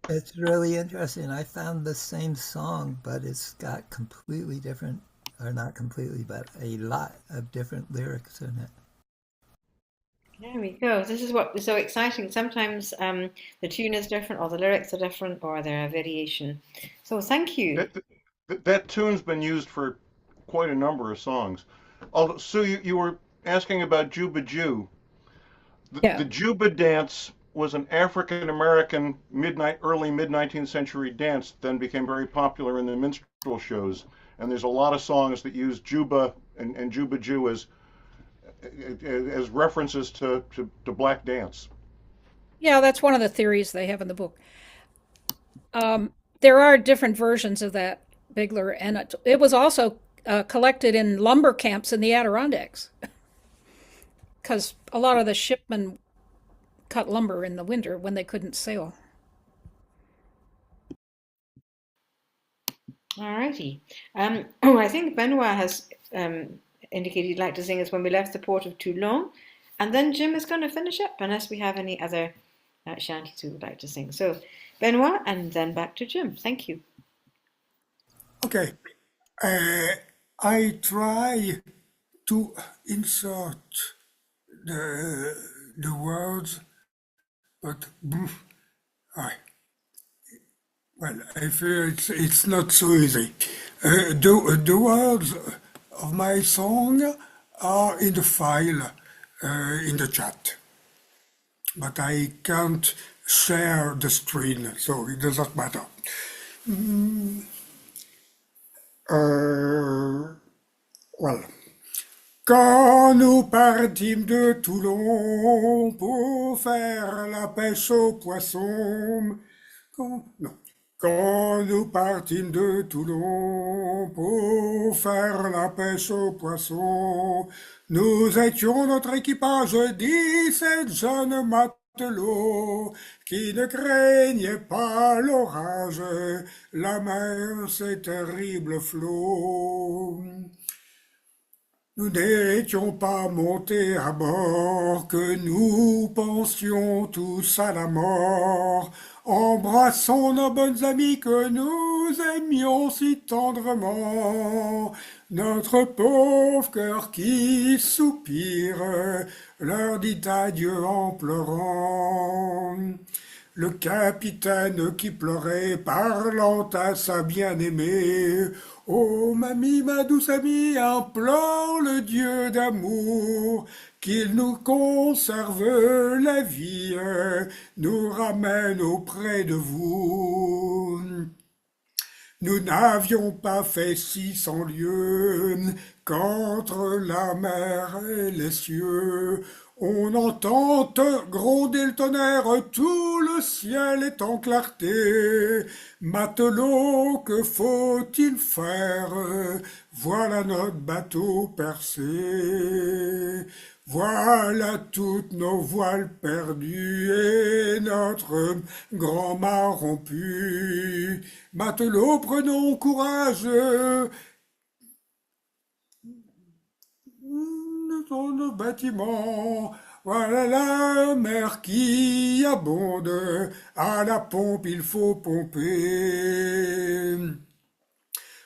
It's really interesting. I found the same song, but it's got completely different, or not completely, but a lot of different lyrics in it. There we go. This is what was so exciting. Sometimes the tune is different, or the lyrics are different, or they're a variation. So thank you. That tune's been used for quite a number of songs. Although, Sue, you were asking about Juba Jew. The Juba dance was an African American early mid 19th century dance, then became very popular in the minstrel shows. And there's a lot of songs that use Juba and Juba Jew as references to black dance. Yeah, that's one of the theories they have in the book. There are different versions of that Bigler, and it was also collected in lumber camps in the Adirondacks, because a lot of the shipmen cut lumber in the winter when they couldn't sail. All righty. I think Benoit has indicated he'd like to sing us When We Left the Port of Toulon, and then Jim is going to finish up unless we have any other shanties who would like to sing. So Benoit, and then back to Jim. Thank you. Okay. I try to insert the words, but I feel it's not so easy. The words of my song are in the file in the chat, but I can't share the screen, so it doesn't matter. Well. Quand nous partîmes de Toulon pour faire la pêche aux poissons, quand nous partîmes de Toulon pour faire la pêche aux poissons, nous étions notre équipage 17 jeunes matelots qui ne craignaient pas l'orage, la mer, ces terribles flots. Nous n'étions pas montés à bord, que nous pensions tous à la mort, embrassons nos bonnes amies que nous aimions si tendrement. Notre pauvre cœur qui soupire leur dit adieu en pleurant. Le capitaine qui pleurait, parlant à sa bien-aimée, « Oh, mamie, ma douce amie, implore le Dieu d'amour, qu'il nous conserve la vie, nous ramène auprès de vous. » Nous n'avions pas fait 600 lieues qu'entre la mer et les cieux, on entend gronder le tonnerre, tout le ciel est en clarté. Matelot, que faut-il faire? Voilà notre bateau percé. Voilà toutes nos voiles perdues et notre grand mât rompu. Matelot, prenons courage. Dans nos bâtiments, voilà la mer qui abonde, à la pompe il faut pomper.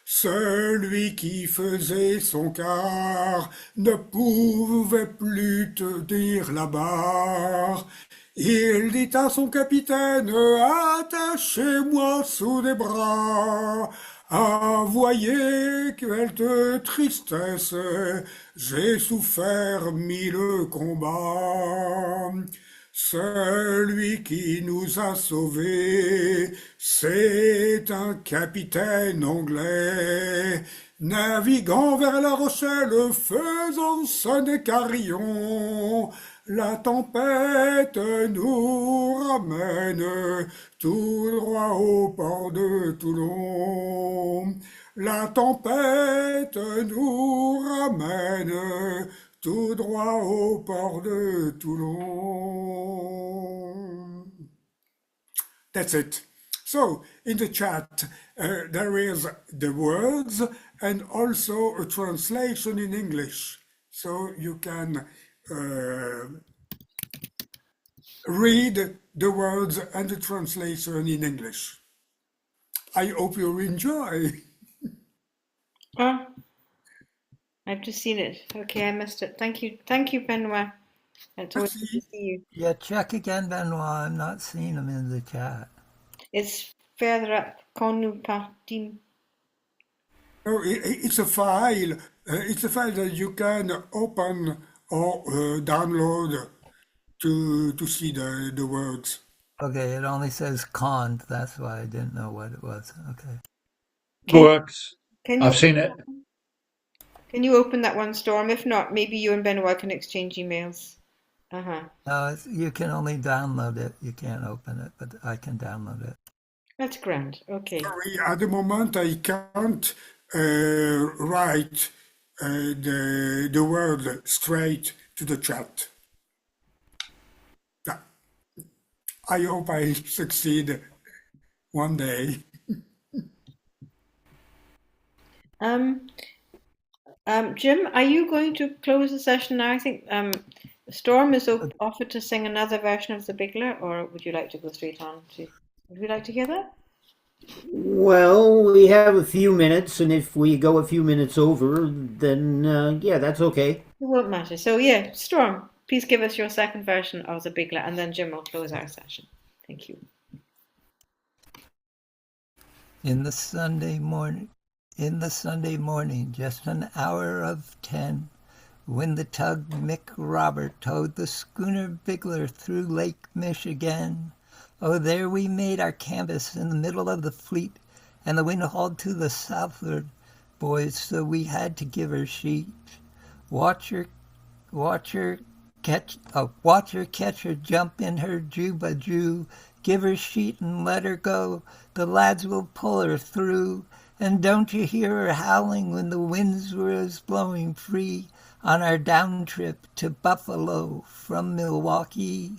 Celui qui faisait son quart ne pouvait plus tenir la barre. Il dit à son capitaine, attachez-moi sous des bras. Ah, voyez quelle tristesse, j'ai souffert 1000 combats. Celui qui nous a sauvés, c'est un capitaine anglais, naviguant vers La Rochelle, faisant sonner carillon. La tempête nous ramène tout droit au port de Toulon. La tempête nous ramène tout droit au port de Toulon. That's it. So in the chat, there is the words and also a translation in English. So you can read the words and the translation in English. I hope you enjoy. Oh, I've just seen it. Okay, I missed it. Thank you, Benoit. It's always good to see you. Yeah, check again, Benoit. I'm not seeing them in the chat. It's further up. Quand nous partîmes. No, it's a file. It's a file that you can open or download to see the words. Okay, it only says con. That's why I didn't know what it was. Okay. Works. Can you, I've seen it. Can you open that one, Storm? If not, maybe you and Benoit can exchange emails. No, you can only download it. You can't open it, but I can download it. That's grand. Okay. Sorry, at the moment I can't write the word straight to the chat. Yeah. I hope I succeed one day. Jim, are you going to close the session now? I think Storm is offered to sing another version of the Bigler, or would you like to go straight on to? Would you like to hear that? Well, we have a few minutes, and if we go a few minutes over, then yeah, that's okay. It won't matter. So yeah, Storm, please give us your second version of the Bigler, and then Jim will close our session. Thank you. In the Sunday morning, just an hour of 10, when the tug Mick Robert towed the schooner Bigler through Lake Michigan. Oh, there we made our canvas in the middle of the fleet, and the wind hauled to the southward, boys, so we had to give her sheet. Watch her catch her jump in her juba-ju, give her sheet and let her go, the lads will pull her through. And don't you hear her howling when the winds was blowing free on our down trip to Buffalo from Milwaukee?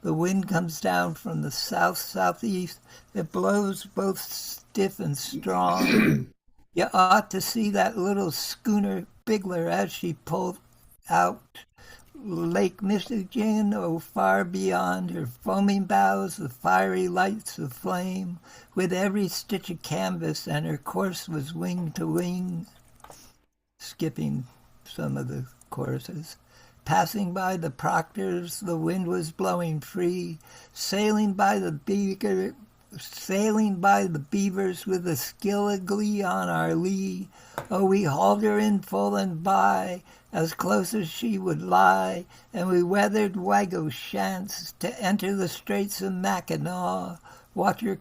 The wind comes down from the south-southeast. It blows both stiff and strong. You ought to see that little schooner Bigler as she pulled out Lake Michigan, oh, far beyond her foaming bows, the fiery lights of flame, with every stitch of canvas, and her course was wing to wing. Skipping some of the choruses. Passing by the Proctors, the wind was blowing free, sailing by the beavers with a skill of glee on our lee. Oh, we hauled her in full and by, as close as she would lie, and we weathered Wago Shants to enter the Straits of Mackinac. Watch her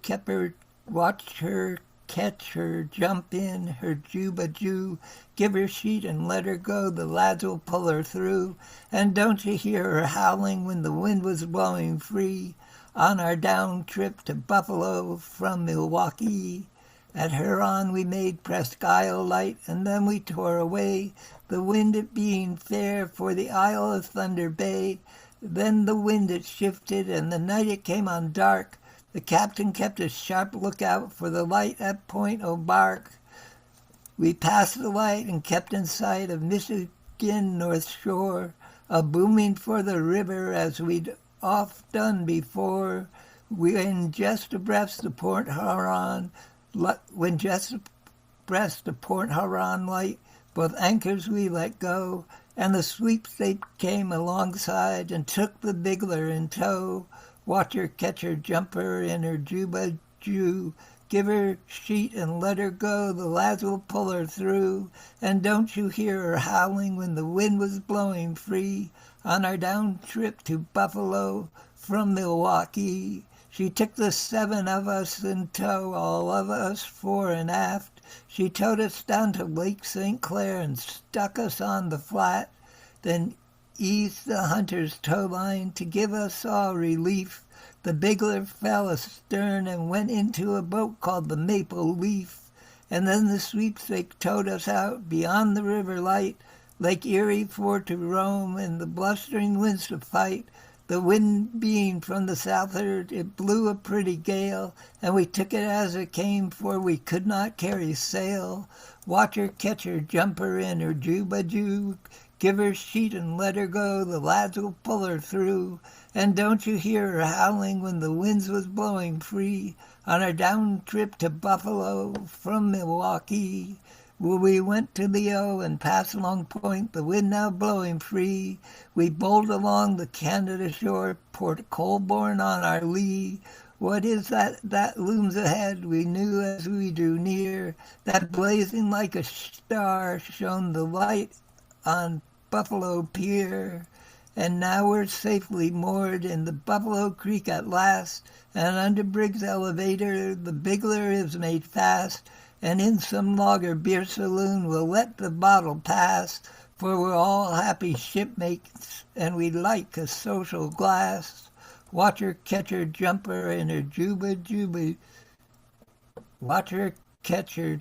catch her, jump in her juba-ju, give her sheet and let her go, the lads will pull her through. And don't you hear her howling when the wind was blowing free on our down trip to Buffalo from Milwaukee? At Huron we made Presque Isle light, and then we tore away, the wind it being fair for the Isle of Thunder Bay. Then the wind it shifted, and the night it came on dark. The captain kept a sharp lookout for the light at Point O'Bark. We passed the light and kept in sight of Michigan North Shore, a booming for the river as we'd oft done before. When just abreast of Port Huron light, both anchors we let go, and the sweepstake came alongside and took the Bigler in tow. Watch her catch her jumper in her juba-ju, give her sheet and let her go, the lads will pull her through. And don't you hear her howling when the wind was blowing free on our down trip to Buffalo from Milwaukee? She took the 7 of us in tow, all of us fore and aft. She towed us down to Lake St. Clair and stuck us on the flat. Then eased the hunter's tow line to give us all relief. The bigler fell astern and went into a boat called the Maple Leaf. And then the sweepstake towed us out beyond the river light, Lake Erie for to roam and the blustering winds to fight. The wind being from the southward, it blew a pretty gale, and we took it as it came, for we could not carry sail. Watch her, catch her, jump her in her juba-ju, give her sheet and let her go, the lads will pull her through. And don't you hear her howling when the winds was blowing free, on our down trip to Buffalo from Milwaukee? Well, we went to the O and passed Long Point, the wind now blowing free. We bowled along the Canada shore, Port Colborne on our lee. What is that looms ahead? We knew as we drew near. That blazing like a star shone the light on Buffalo Pier. And now we're safely moored in the Buffalo Creek at last, and under Briggs' elevator the Bigler is made fast. And in some lager beer saloon we'll let the bottle pass, for we're all happy shipmates and we like a social glass. Watch her, catch her, jump her in her juba-juba. Watch her, catch her,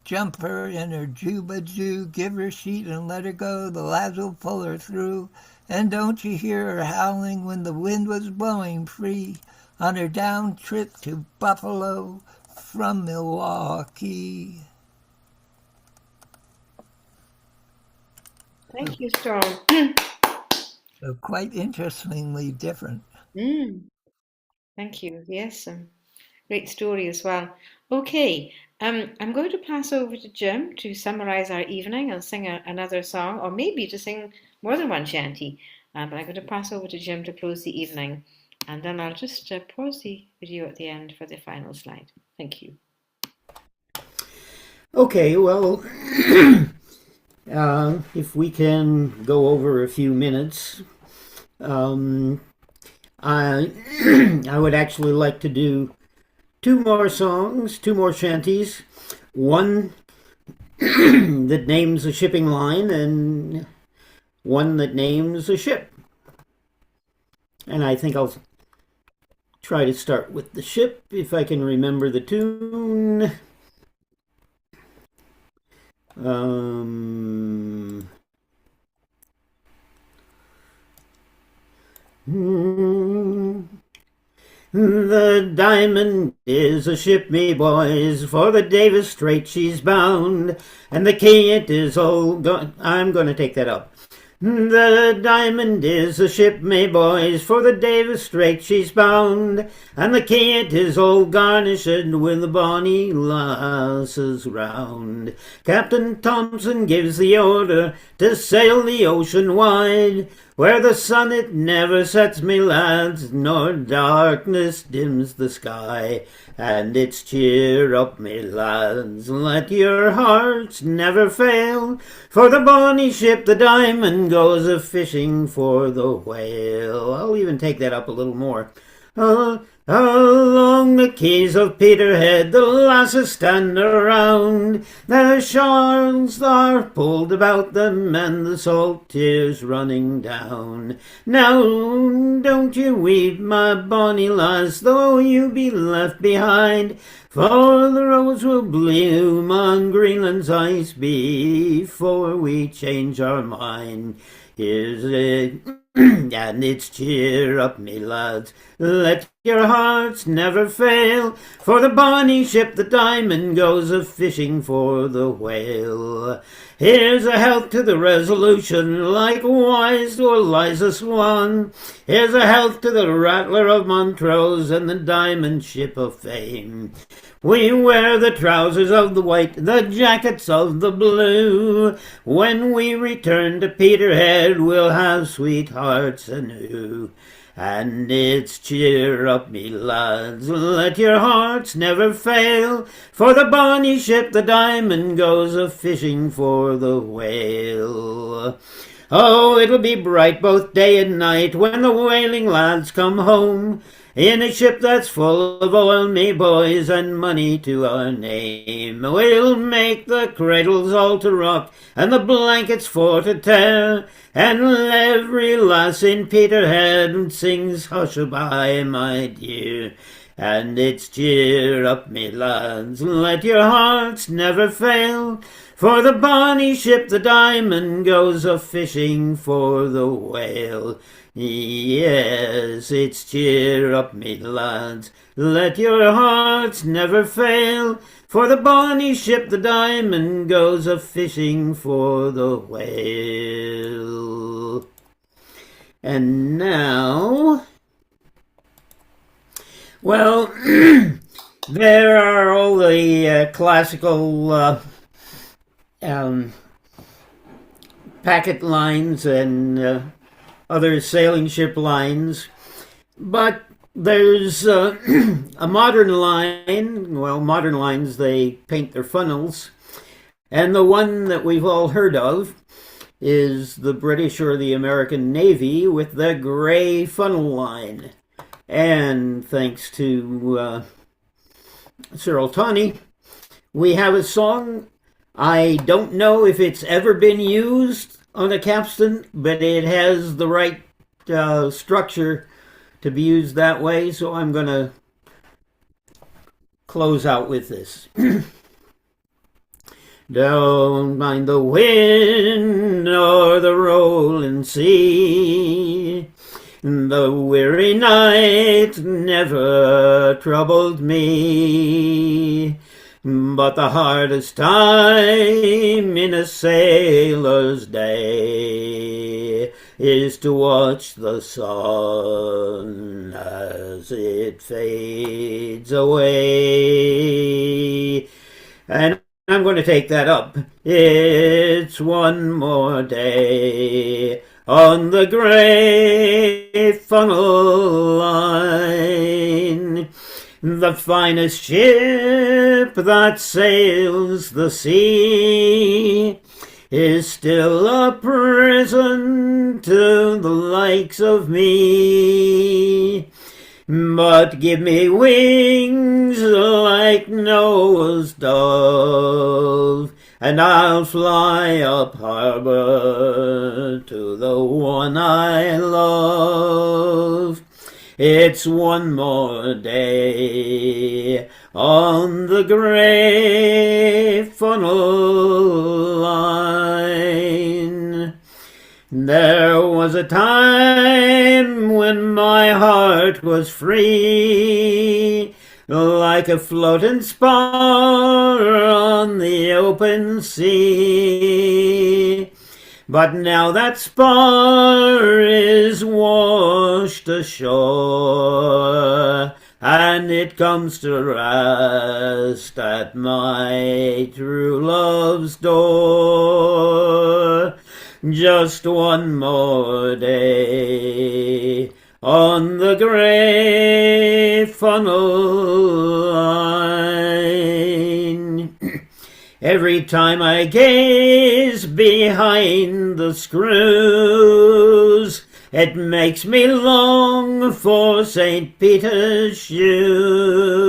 jump her in her juba-ju. Give her sheet and let her go, the lads will pull her through. And don't you hear her howling when the wind was blowing free, on her down trip to Buffalo from Milwaukee. Thank you, Storm. So quite interestingly different. Thank you. Yes, great story as well. Okay, I'm going to pass over to Jim to summarize our evening and sing another song, or maybe to sing more than one shanty. But I'm going to pass over to Jim to close the evening, and then I'll just pause the video at the end for the final slide. Thank you. Okay, well, if we can go over a few minutes, I would actually like to do two more songs, two more shanties. One that names a shipping line and one that names a ship. And I think I'll try to start with the ship if I can remember the tune. The Diamond is a ship, me boys, for the Davis Strait she's bound, and the key it is all gone. I'm going to take that up. The Diamond is a ship, me boys, for the Davis Strait she's bound, and the key it is all garnished with the bonny lasses round. Captain Thompson gives the order to sail the ocean wide, where the sun it never sets, me lads, nor darkness dims the sky. And it's cheer up, me lads, let your hearts never fail, for the bonny ship, the Diamond, goes a-fishing for the whale. I'll even take that up a little more. Along the quays of Peterhead the lasses stand around, the shawls are pulled about them and the salt tears running down. Now don't you weep, my bonny lass, though you be left behind, for the rose will bloom on Greenland's ice before we change our mind. Here's it, and it's cheer up, me lads, let your hearts never fail, for the bonny ship, the Diamond, goes a-fishing for the whale. Here's a health to the Resolution, likewise to Eliza Swan. Here's a health to the Rattler of Montrose and the Diamond Ship of Fame. We wear the trousers of the white, the jackets of the blue. When we return to Peterhead, we'll have sweethearts anew. And it's cheer up, me lads, let your hearts never fail, for the bonny ship, the Diamond, goes a-fishing for the whale. Oh, it'll be bright both day and night when the whaling lads come home. In a ship that's full of oil, me boys, and money to our name. We'll make the cradles all to rock, and the blankets for to tear, and every lass in Peterhead sings hush-a-bye, my dear. And it's cheer up, me lads, let your hearts never fail, for the bonny ship, the Diamond, goes a-fishing for the whale. Yes, it's cheer up, me lads, let your hearts never fail, for the bonny ship, the Diamond, goes a-fishing for the whale. And now, well, there are all the classical packet lines and other sailing ship lines, but there's a modern line. Well, modern lines, they paint their funnels, and the one that we've all heard of is the British or the American Navy with the gray funnel line. And thanks to Cyril Tawney, we have a song. I don't know if it's ever been used on a capstan, but it has the right structure to be used that way, so I'm going to close out with this. Don't mind the wind nor the rolling sea, the weary night never troubled me, but the hardest time in a sailor's day is to watch the sun as it fades away. And I'm going to take that up. It's one more day on the grey funnel line, the finest ship that sails the sea is still a prison to the likes of me. But give me wings like Noah's dove, and I'll fly up harbor to the one I love. It's one more day on the grey funnel line. There was a time when my heart was free, like a floating spar on the open sea. But now that spar is washed ashore, and it comes to rest at my true love's door. Just one more day on the grey funnel line. Every time I gaze behind the screws, it makes me long for St. Peter's shoes.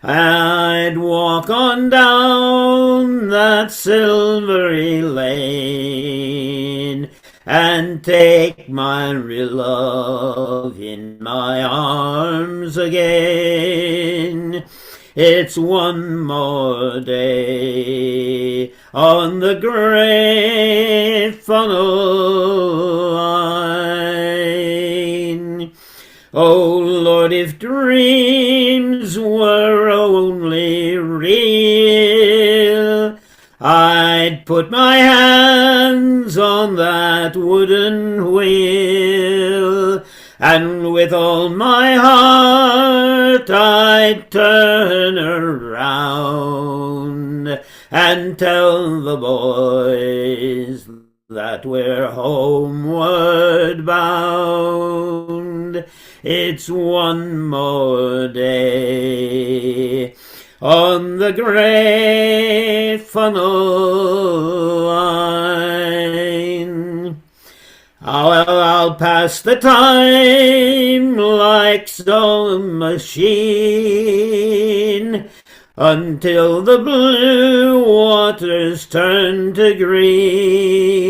I'd walk on down that silvery lane and take my real love in my arms again. It's one more day on the grey funnel line. Oh Lord, if dreams were only real, I'd put my hands on that wooden wheel, and with all my heart I'd turn around and tell the boys that we're homeward bound. It's one more day on the grey funnel line. Oh, well, I'll pass the time like some machine until the blue waters turn to green.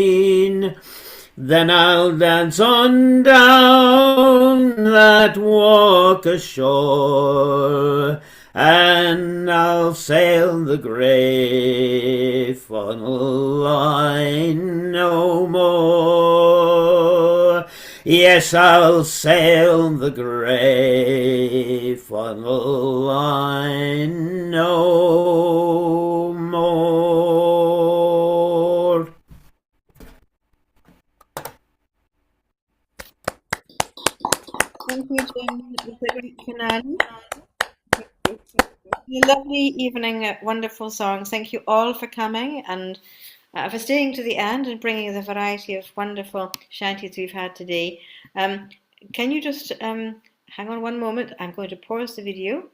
Then I'll dance on down that walk ashore, and I'll sail the grey funnel line no more. Yes, I'll sail the grey funnel line no more. Thank you, Jim. It was a great finale. A lovely evening, wonderful songs. Thank you all for coming and for staying to the end and bringing the variety of wonderful shanties we've had today. Can you just hang on one moment? I'm going to pause the video